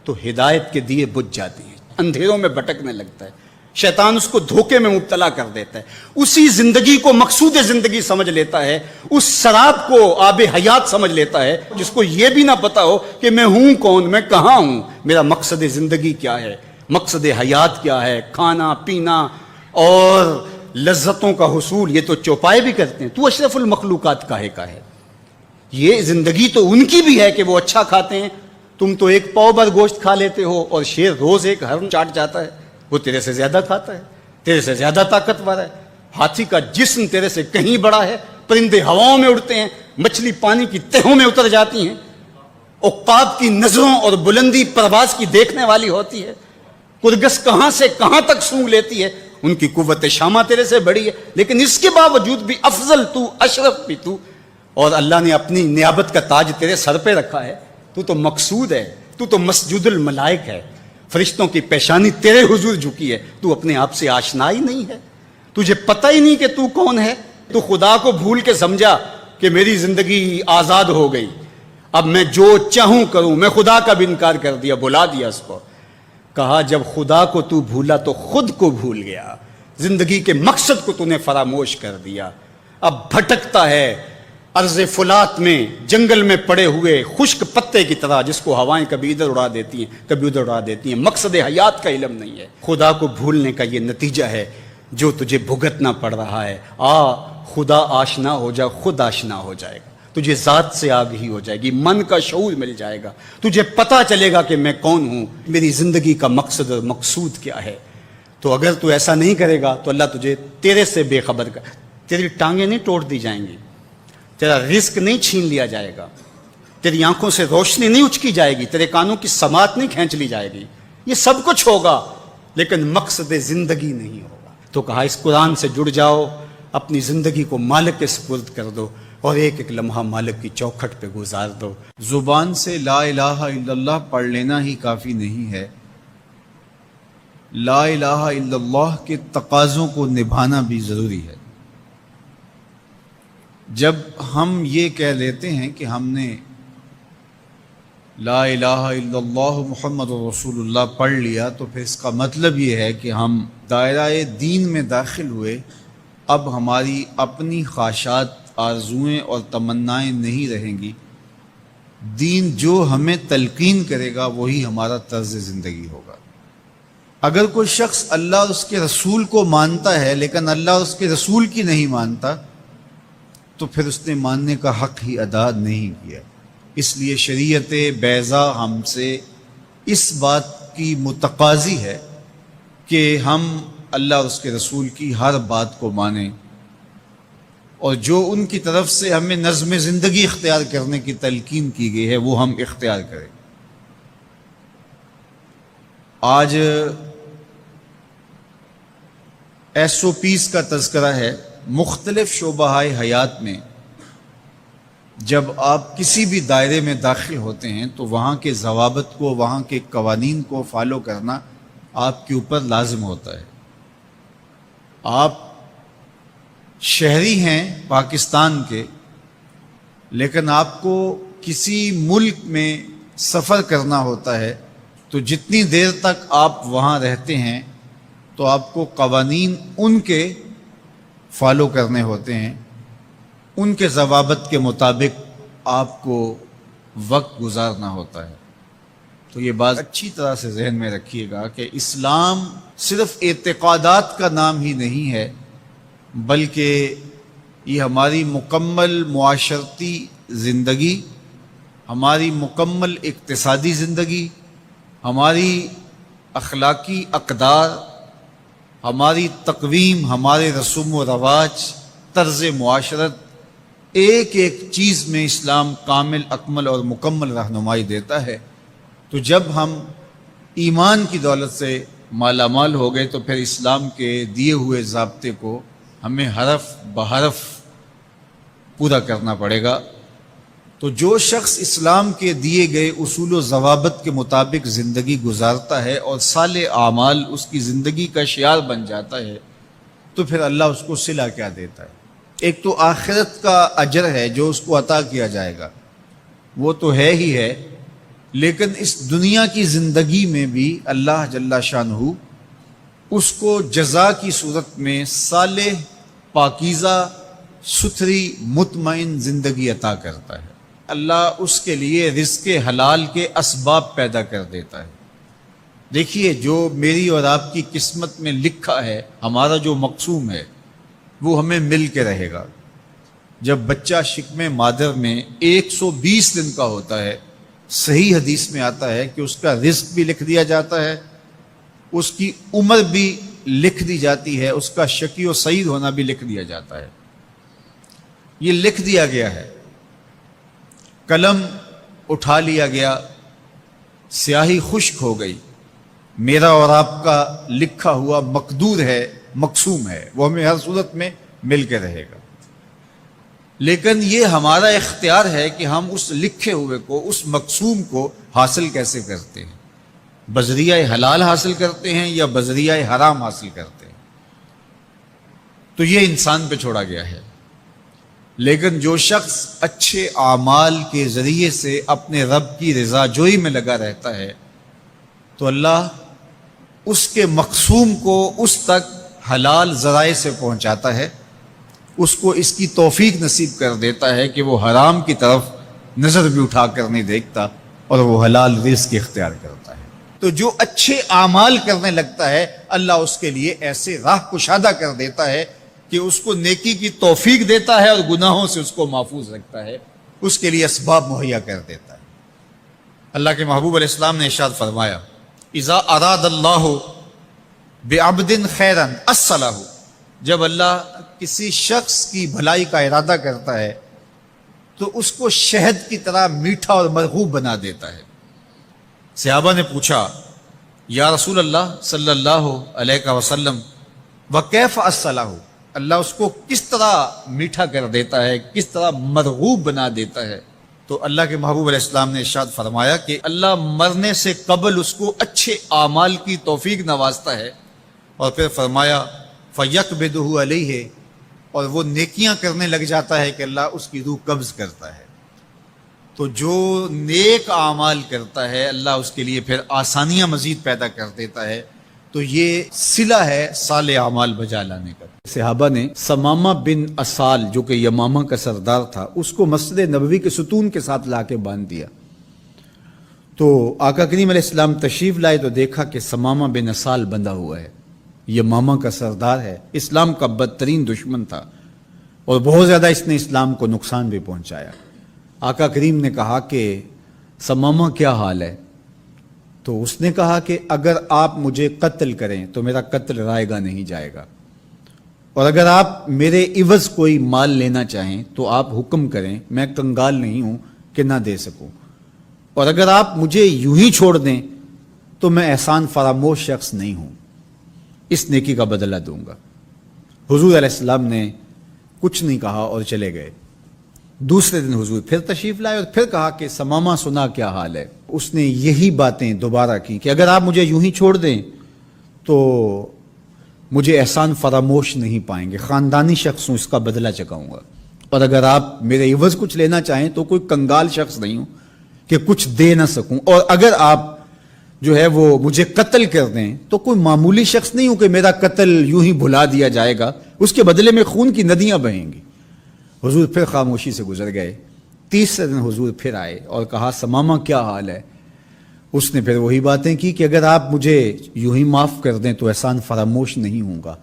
تو ہدایت کے دیے بجھ جاتے ہیں، اندھیروں میں بھٹکنے لگتا ہے، شیطان اس کو دھوکے میں مبتلا کر دیتا ہے، اسی زندگی کو مقصود زندگی سمجھ لیتا ہے، اس شراب کو آب حیات سمجھ لیتا ہے، جس کو یہ بھی نہ پتا ہو کہ میں ہوں کون، میں کہاں ہوں، میرا مقصد زندگی کیا ہے، مقصد حیات کیا ہے، کھانا پینا اور لذتوں کا حصول، یہ تو چوپائے بھی کرتے ہیں، تو اشرف المخلوقات کاہے کا ہے۔ یہ زندگی تو ان کی بھی ہے کہ وہ اچھا کھاتے ہیں، تم تو ایک پاؤ بھر گوشت کھا لیتے ہو اور شیر روز ایک ہرن چاٹ جاتا ہے، وہ تیرے سے زیادہ کھاتا ہے، تیرے سے زیادہ طاقتور ہے، ہاتھی کا جسم تیرے سے کہیں بڑا ہے، پرندے ہواؤں میں اڑتے ہیں، مچھلی پانی کی تہوں میں اتر جاتی ہیں، عقاب کی نظروں اور بلندی پرواز کی دیکھنے والی ہوتی ہے، کرگس کہاں سے کہاں تک سونگ لیتی ہے، ان کی قوت شامہ تیرے سے بڑی ہے، لیکن اس کے باوجود بھی افضل تو، اشرف بھی تو، اور اللہ نے اپنی نیابت کا تاج تیرے سر پہ رکھا ہے، تو مقصود ہے، تو مسجود الملائک ہے، فرشتوں کی پیشانی تیرے حضور جھکی ہے، تو اپنے آپ سے آشنا ہی نہیں ہے، تجھے پتہ ہی نہیں کہ تو کون ہے، تو خدا کو بھول کے سمجھا کہ میری زندگی آزاد ہو گئی، اب میں جو چاہوں کروں، میں خدا کا بھی انکار کر دیا، بلا دیا اس کو۔ کہا جب خدا کو تو بھولا تو خود کو بھول گیا، زندگی کے مقصد کو تو نے فراموش کر دیا، اب بھٹکتا ہے ارض فلات میں، جنگل میں پڑے ہوئے خشک پتے کی طرح، جس کو ہوائیں کبھی ادھر اڑا دیتی ہیں کبھی ادھر اڑا دیتی ہیں، مقصد حیات کا علم نہیں ہے۔ خدا کو بھولنے کا یہ نتیجہ ہے جو تجھے بھگتنا پڑ رہا ہے۔ خدا آشنا ہو جا، خود آشنا ہو جائے گا، تجھے ذات سے آگہی ہو جائے گی، من کا شعور مل جائے گا، تجھے پتہ چلے گا کہ میں کون ہوں، میری زندگی کا مقصد اور مقصود کیا ہے۔ تو اگر تو ایسا نہیں کرے گا تو اللہ تجھے تیرے سے بے خبر کر، تیری ٹانگیں نہیں توڑ دی جائیں گی، تیرا رزق نہیں چھین لیا جائے گا، تیری آنکھوں سے روشنی نہیں اچکی جائے گی، تیرے کانوں کی سماعت نہیں کھینچ لی جائے گی، یہ سب کچھ ہوگا لیکن مقصد زندگی نہیں ہوگا۔ تو کہا اس قرآن سے جڑ جاؤ، اپنی زندگی کو مالک کے سپرد کر دو اور ایک ایک لمحہ مالک کی چوکھٹ پہ گزار دو۔ زبان سے لا الہ الا اللہ پڑھ لینا ہی کافی نہیں ہے، لا الہ الا اللہ کے تقاضوں کو نبھانا بھی ضروری ہے۔ جب ہم یہ کہہ لیتے ہیں کہ ہم نے لا الہ الا اللہ محمد رسول اللہ پڑھ لیا، تو پھر اس کا مطلب یہ ہے کہ ہم دائرہ دین میں داخل ہوئے، اب ہماری اپنی خواہشات، آرزوئیں اور تمنائیں نہیں رہیں گی، دین جو ہمیں تلقین کرے گا وہی ہمارا طرز زندگی ہوگا۔ اگر کوئی شخص اللہ اور اس کے رسول کو مانتا ہے لیکن اللہ اور اس کے رسول کی نہیں مانتا، تو پھر اس نے ماننے کا حق ہی ادا نہیں کیا۔ اس لیے شریعت بیضا ہم سے اس بات کی متقاضی ہے کہ ہم اللہ اور اس کے رسول کی ہر بات کو مانیں، اور جو ان کی طرف سے ہمیں نظم زندگی اختیار کرنے کی تلقین کی گئی ہے وہ ہم اختیار کریں۔ آج SOPs کا تذکرہ ہے۔ مختلف شعبہ حیات میں جب آپ کسی بھی دائرے میں داخل ہوتے ہیں تو وہاں کے ضوابط کو، وہاں کے قوانین کو فالو کرنا آپ کے اوپر لازم ہوتا ہے۔ آپ شہری ہیں پاکستان کے، لیکن آپ کو کسی ملک میں سفر کرنا ہوتا ہے، تو جتنی دیر تک آپ وہاں رہتے ہیں تو آپ کو قوانین ان کے فالو کرنے ہوتے ہیں، ان کے ضوابط کے مطابق آپ کو وقت گزارنا ہوتا ہے۔ تو یہ بات اچھی طرح سے ذہن میں رکھیے گا کہ اسلام صرف اعتقادات کا نام ہی نہیں ہے، بلکہ یہ ہماری مکمل معاشرتی زندگی، ہماری مکمل اقتصادی زندگی، ہماری اخلاقی اقدار، ہماری تقویم، ہمارے رسوم و رواج، طرز معاشرت، ایک ایک چیز میں اسلام کامل، اکمل اور مکمل رہنمائی دیتا ہے۔ تو جب ہم ایمان کی دولت سے مالا مال ہو گئے تو پھر اسلام کے دیے ہوئے ضابطے کو ہمیں حرف بحرف پورا کرنا پڑے گا۔ تو جو شخص اسلام کے دیے گئے اصول و ضوابط کے مطابق زندگی گزارتا ہے اور صالح اعمال اس کی زندگی کا شعار بن جاتا ہے، تو پھر اللہ اس کو صلہ کیا دیتا ہے؟ ایک تو آخرت کا اجر ہے جو اس کو عطا کیا جائے گا، وہ تو ہے ہی ہے، لیکن اس دنیا کی زندگی میں بھی اللہ جل شانہ اس کو جزا کی صورت میں صالح، پاکیزہ، ستھری، مطمئن زندگی عطا کرتا ہے۔ اللہ اس کے لیے رزق حلال کے اسباب پیدا کر دیتا ہے۔ دیکھیے، جو میری اور آپ کی قسمت میں لکھا ہے، ہمارا جو مقسوم ہے، وہ ہمیں مل کے رہے گا۔ جب بچہ شکم مادر میں 120 دن کا ہوتا ہے، صحیح حدیث میں آتا ہے کہ اس کا رزق بھی لکھ دیا جاتا ہے، اس کی عمر بھی لکھ دی جاتی ہے، اس کا شقی و سعید ہونا بھی لکھ دیا جاتا ہے۔ یہ لکھ دیا گیا ہے، قلم اٹھا لیا گیا، سیاہی خشک ہو گئی، میرا اور آپ کا لکھا ہوا مقدور ہے، مقسوم ہے، وہ ہمیں ہر صورت میں مل کے رہے گا۔ لیکن یہ ہمارا اختیار ہے کہ ہم اس لکھے ہوئے کو، اس مقسوم کو حاصل کیسے کرتے ہیں، بذریعہ حلال حاصل کرتے ہیں یا بذریعہ حرام حاصل کرتے ہیں، تو یہ انسان پہ چھوڑا گیا ہے۔ لیکن جو شخص اچھے اعمال کے ذریعے سے اپنے رب کی رضا جوئی میں لگا رہتا ہے، تو اللہ اس کے مقسوم کو اس تک حلال ذرائع سے پہنچاتا ہے، اس کو اس کی توفیق نصیب کر دیتا ہے کہ وہ حرام کی طرف نظر بھی اٹھا کر نہیں دیکھتا اور وہ حلال رزق اختیار کرتا ہے۔ تو جو اچھے اعمال کرنے لگتا ہے، اللہ اس کے لیے ایسے راہ کشادہ کر دیتا ہے کہ اس کو نیکی کی توفیق دیتا ہے اور گناہوں سے اس کو محفوظ رکھتا ہے، اس کے لیے اسباب مہیا کر دیتا ہے۔ اللہ کے محبوب علیہ السلام نے ارشاد فرمایا، اذا اراد اللہ بعبد خیرا اصلہ، جب اللہ کسی شخص کی بھلائی کا ارادہ کرتا ہے تو اس کو شہد کی طرح میٹھا اور مرغوب بنا دیتا ہے۔ صحابہ نے پوچھا، یا رسول اللہ صلی اللہ علیہ وسلم وکیف اصلہ، اللہ اس کو کس طرح میٹھا کر دیتا ہے، کس طرح مرغوب بنا دیتا ہے؟ تو اللہ کے محبوب علیہ السلام نے ارشاد فرمایا کہ اللہ مرنے سے قبل اس کو اچھے اعمال کی توفیق نوازتا ہے، اور پھر فرمایا فَيَقْبِضُهُ عَلَيْهِ، اور وہ نیکیاں کرنے لگ جاتا ہے کہ اللہ اس کی روح قبض کرتا ہے۔ تو جو نیک اعمال کرتا ہے، اللہ اس کے لیے پھر آسانیاں مزید پیدا کر دیتا ہے۔ تو یہ صلہ ہے صالح اعمال بجا لانے کا۔ صحابہ نے ثمامہ بن اسال، جو کہ یمامہ کا سردار تھا، اس کو مسجد نبوی کے ستون کے ساتھ لا کے باندھ دیا۔ تو آقا کریم علیہ السلام تشریف لائے تو دیکھا کہ ثمامہ بن اسال بندھا ہوا ہے، یمامہ کا سردار ہے، اسلام کا بدترین دشمن تھا، اور بہت زیادہ اس نے اسلام کو نقصان بھی پہنچایا۔ آقا کریم نے کہا کہ ثمامہ کیا حال ہے؟ تو اس نے کہا کہ اگر آپ مجھے قتل کریں تو میرا قتل رائے گا نہیں جائے گا، اور اگر آپ میرے عوض کوئی مال لینا چاہیں تو آپ حکم کریں، میں کنگال نہیں ہوں کہ نہ دے سکوں، اور اگر آپ مجھے یوں ہی چھوڑ دیں تو میں احسان فراموش شخص نہیں ہوں، اس نیکی کا بدلہ دوں گا۔ حضور علیہ السلام نے کچھ نہیں کہا اور چلے گئے۔ دوسرے دن حضور پھر تشریف لائے اور پھر کہا کہ ثمامہ سنا کیا حال ہے؟ اس نے یہی باتیں دوبارہ کی کہ اگر آپ مجھے یوں ہی چھوڑ دیں تو مجھے احسان فراموش نہیں پائیں گے، خاندانی شخص ہوں، اس کا بدلہ چکاؤں گا، اور اگر آپ میرے عوض کچھ لینا چاہیں تو کوئی کنگال شخص نہیں ہوں کہ کچھ دے نہ سکوں، اور اگر آپ جو ہے وہ مجھے قتل کر دیں تو کوئی معمولی شخص نہیں ہوں کہ میرا قتل یوں ہی بھلا دیا جائے گا، اس کے بدلے میں خون کی ندیاں بہیں گی۔ حضور پھر خاموشی سے گزر گئے۔ تیسرے دن حضور پھر آئے اور کہا ثمامہ کیا حال ہے؟ اس نے پھر وہی باتیں کی کہ اگر آپ مجھے یوں ہی معاف کر دیں تو احسان فراموش نہیں ہوں گا،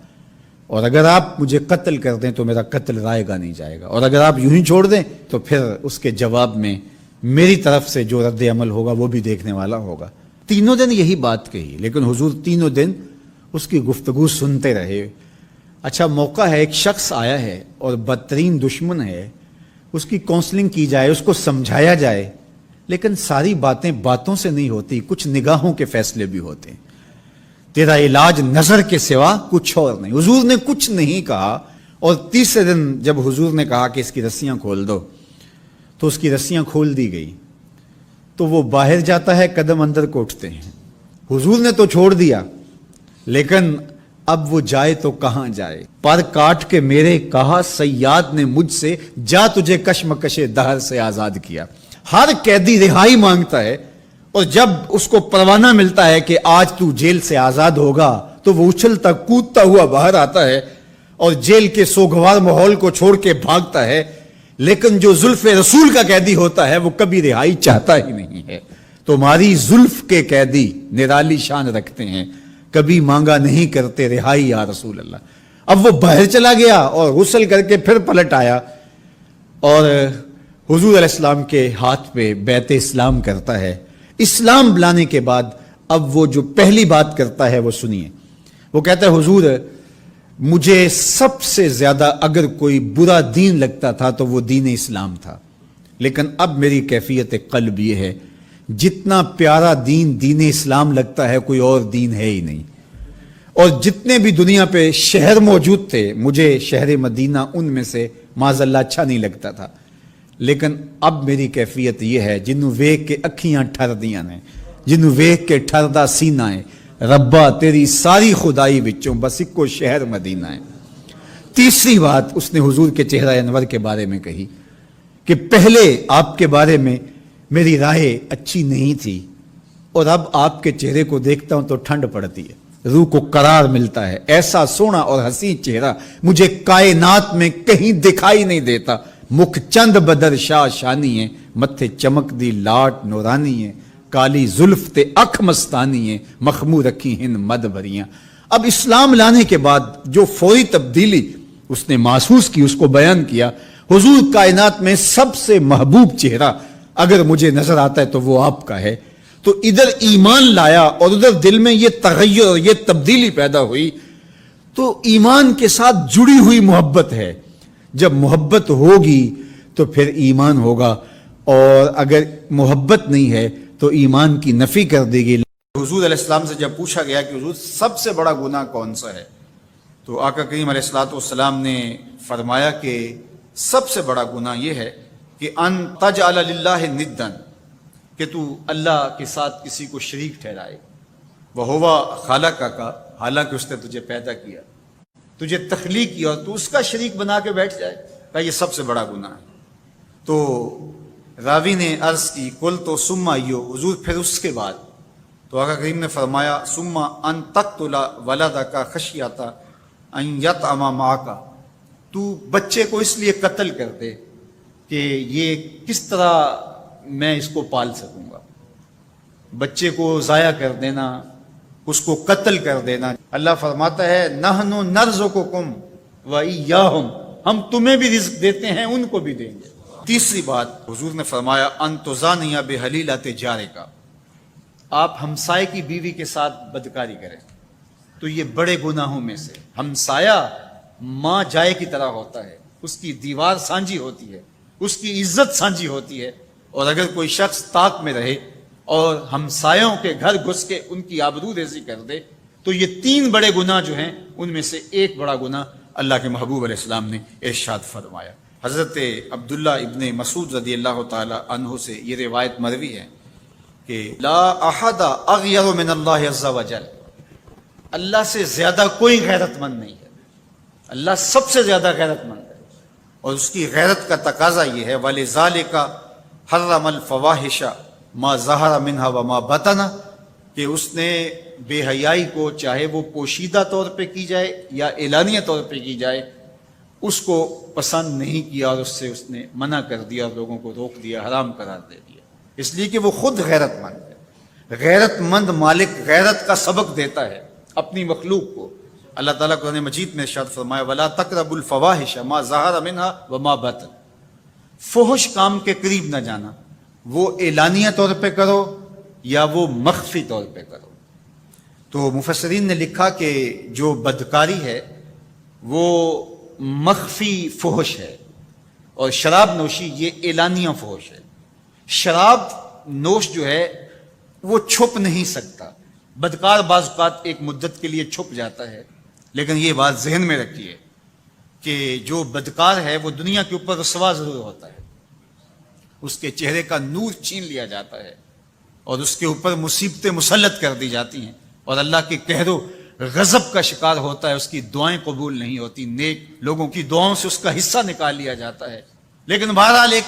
اور اگر آپ مجھے قتل کر دیں تو میرا قتل رائے گا نہیں جائے گا، اور اگر آپ یوں ہی چھوڑ دیں تو پھر اس کے جواب میں میری طرف سے جو رد عمل ہوگا وہ بھی دیکھنے والا ہوگا۔ تینوں دن یہی بات کہی، لیکن حضور تینوں دن اس کی گفتگو سنتے رہے۔ اچھا موقع ہے، ایک شخص آیا ہے اور بدترین دشمن ہے، اس کی کونسلنگ کی جائے، اس کو سمجھایا جائے، لیکن ساری باتیں باتوں سے نہیں ہوتی، کچھ نگاہوں کے فیصلے بھی ہوتے ہیں۔ تیرا علاج نظر کے سوا کچھ اور نہیں۔ حضور نے کچھ نہیں کہا، اور تیسرے دن جب حضور نے کہا کہ اس کی رسیاں کھول دو تو اس کی رسیاں کھول دی گئی، تو وہ باہر جاتا ہے، قدم اندر کو اٹھتے ہیں۔ حضور نے تو چھوڑ دیا، لیکن اب وہ جائے تو کہاں جائے؟ پر کاٹ کے میرے کہا صیاد نے مجھ سے، جا تجھے کشمکش دہر سے آزاد کیا۔ ہر قیدی رہائی مانگتا ہے، اور جب اس کو پروانہ ملتا ہے کہ آج تو جیل سے آزاد ہوگا تو وہ اچھلتا کودتا ہوا باہر آتا ہے اور جیل کے سوگوار ماحول کو چھوڑ کے بھاگتا ہے۔ لیکن جو زلف رسول کا قیدی ہوتا ہے وہ کبھی رہائی چاہتا ہی نہیں ہے۔ تمہاری زلف کے قیدی نرالی شان رکھتے ہیں، کبھی مانگا نہیں کرتے رہائی یا رسول اللہ۔ اب وہ باہر چلا گیا اور غسل کر کے پھر پلٹ آیا، اور حضور علیہ السلام کے ہاتھ پہ بیعت اسلام کرتا ہے۔ اسلام لانے کے بعد اب وہ جو پہلی بات کرتا ہے وہ سنیے۔ وہ کہتا ہے حضور مجھے سب سے زیادہ اگر کوئی برا دین لگتا تھا تو وہ دین اسلام تھا، لیکن اب میری کیفیت قلب یہ ہے جتنا پیارا دین دین اسلام لگتا ہے کوئی اور دین ہے ہی نہیں۔ اور جتنے بھی دنیا پہ شہر موجود تھے مجھے شہر مدینہ ان میں سے معاذ اللہ اچھا نہیں لگتا تھا، لیکن اب میری کیفیت یہ ہے جنوں ویکھ کے اکھیاں ٹھر دیاں نے، جنوں ویکھ کے ٹھردا سینہ ہے، ربا تیری ساری خدائی وچوں بس اکو شہر مدینہ ہے۔ تیسری بات اس نے حضور کے چہرہ انور کے بارے میں کہی کہ پہلے آپ کے بارے میں میری رائے اچھی نہیں تھی، اور اب آپ کے چہرے کو دیکھتا ہوں تو ٹھنڈ پڑتی ہے، روح کو قرار ملتا ہے۔ ایسا سونا اور حسین چہرہ مجھے کائنات میں کہیں دکھائی نہیں دیتا۔ مکھ چند بدر شاہ شانی ہے، متھے چمک دی لاٹ نورانی ہے، کالی زلف تے اکھ مستانی ہے، مخمور رکھی ہن مد بھریاں۔ اب اسلام لانے کے بعد جو فوری تبدیلی اس نے محسوس کی اس کو بیان کیا۔ حضور کائنات میں سب سے محبوب چہرہ اگر مجھے نظر آتا ہے تو وہ آپ کا ہے۔ تو ادھر ایمان لایا اور ادھر دل میں یہ تغیر اور یہ تبدیلی پیدا ہوئی۔ تو ایمان کے ساتھ جڑی ہوئی محبت ہے، جب محبت ہوگی تو پھر ایمان ہوگا، اور اگر محبت نہیں ہے تو ایمان کی نفی کر دے گی۔ حضور علیہ السلام سے جب پوچھا گیا کہ حضور سب سے بڑا گناہ کون سا ہے، تو آقا کریم علیہ الصلوۃ والسلام نے فرمایا کہ سب سے بڑا گناہ یہ ہے کہ ان تجعل للہ ندا، کہ تو اللہ کے ساتھ کسی کو شریک ٹھہرائے، وہو خالقک، حالانکہ اس نے تجھے پیدا کیا، تجھے تخلیق کیا، اور تو اس کا شریک بنا کے بیٹھ جائے، کہ یہ سب سے بڑا گناہ ہے۔ تو راوی نے عرض کی کل تو ثم ایو، حضور پھر اس کے بعد؟ تو آقا کریم نے فرمایا ثم ان تقتل ولدک خشیۃ ان یطعم معک، تو بچے کو اس لیے قتل کر دے کہ یہ کس طرح میں اس کو پال سکوں گا۔ بچے کو ضائع کر دینا، اس کو قتل کر دینا۔ اللہ فرماتا ہے نحن نرزقکم وایاہم، ہم تمہیں بھی رزق دیتے ہیں ان کو بھی دیں گے۔ تیسری بات حضور نے فرمایا ان تزانی بحلیلۃ جارک، آپ ہمسائے کی بیوی کے ساتھ بدکاری کریں تو یہ بڑے گناہوں میں سے۔ ہمسایہ ماں جائے کی طرح ہوتا ہے، اس کی دیوار سانجھی ہوتی ہے، اس کی عزت سانجھی ہوتی ہے، اور اگر کوئی شخص طاق میں رہے اور ہمسایوں کے گھر گھس کے ان کی آبرو ریزی کر دے تو یہ تین بڑے گناہ جو ہیں ان میں سے ایک بڑا گناہ اللہ کے محبوب علیہ السلام نے ارشاد فرمایا۔ حضرت عبداللہ ابن مسعود رضی اللہ تعالی عنہ سے یہ روایت مروی ہے کہ لا احد اغیر من اللہ عز وجل، اللہ سے زیادہ کوئی غیرت مند نہیں ہے، اللہ سب سے زیادہ غیرت مند ہے، اور اس کی غیرت کا تقاضا یہ ہے وَلِذَالِكَ حَرَّمَ الْفَوَاحِشَ مَا ظَهَرَ مِنْهَا وَمَا بَطَنَ، کہ اس نے بے حیائی کو چاہے وہ پوشیدہ طور پہ کی جائے یا اعلانیہ طور پہ کی جائے اس کو پسند نہیں کیا، اور اس نے منع کر دیا، اور لوگوں کو روک دیا، حرام قرار دے دیا، اس لیے کہ وہ خود غیرت مند ہے۔ غیرت مند مالک غیرت کا سبق دیتا ہے اپنی مخلوق کو. اللہ تعالیٰ قرآن مجید میں ارشاد فرمایا وَلَا تَقْرَبُوا الْفَوَاحِشَ مَا ظَهَرَ مِنْهَا وَمَا بَطَنَ. فحش کام کے قریب نہ جانا، وہ اعلانیہ طور پہ کرو یا وہ مخفی طور پہ کرو. تو مفسرین نے لکھا کہ جو بدکاری ہے وہ مخفی فحش ہے، اور شراب نوشی یہ اعلانیہ فحش ہے. شراب نوش جو ہے وہ چھپ نہیں سکتا. بدکار بعض اوقات ایک مدت کے لیے چھپ جاتا ہے، لیکن یہ بات ذہن میں رکھیے کہ جو بدکار ہے وہ دنیا کے اوپر رسوا ضرور ہوتا ہے، اس کے چہرے کا نور چھین لیا جاتا ہے اور اس کے اوپر مصیبتیں مسلط کر دی جاتی ہیں، اور اللہ کے قہر و غضب کا شکار ہوتا ہے. اس کی دعائیں قبول نہیں ہوتی، نیک لوگوں کی دعاؤں سے اس کا حصہ نکال لیا جاتا ہے. لیکن بہرحال ایک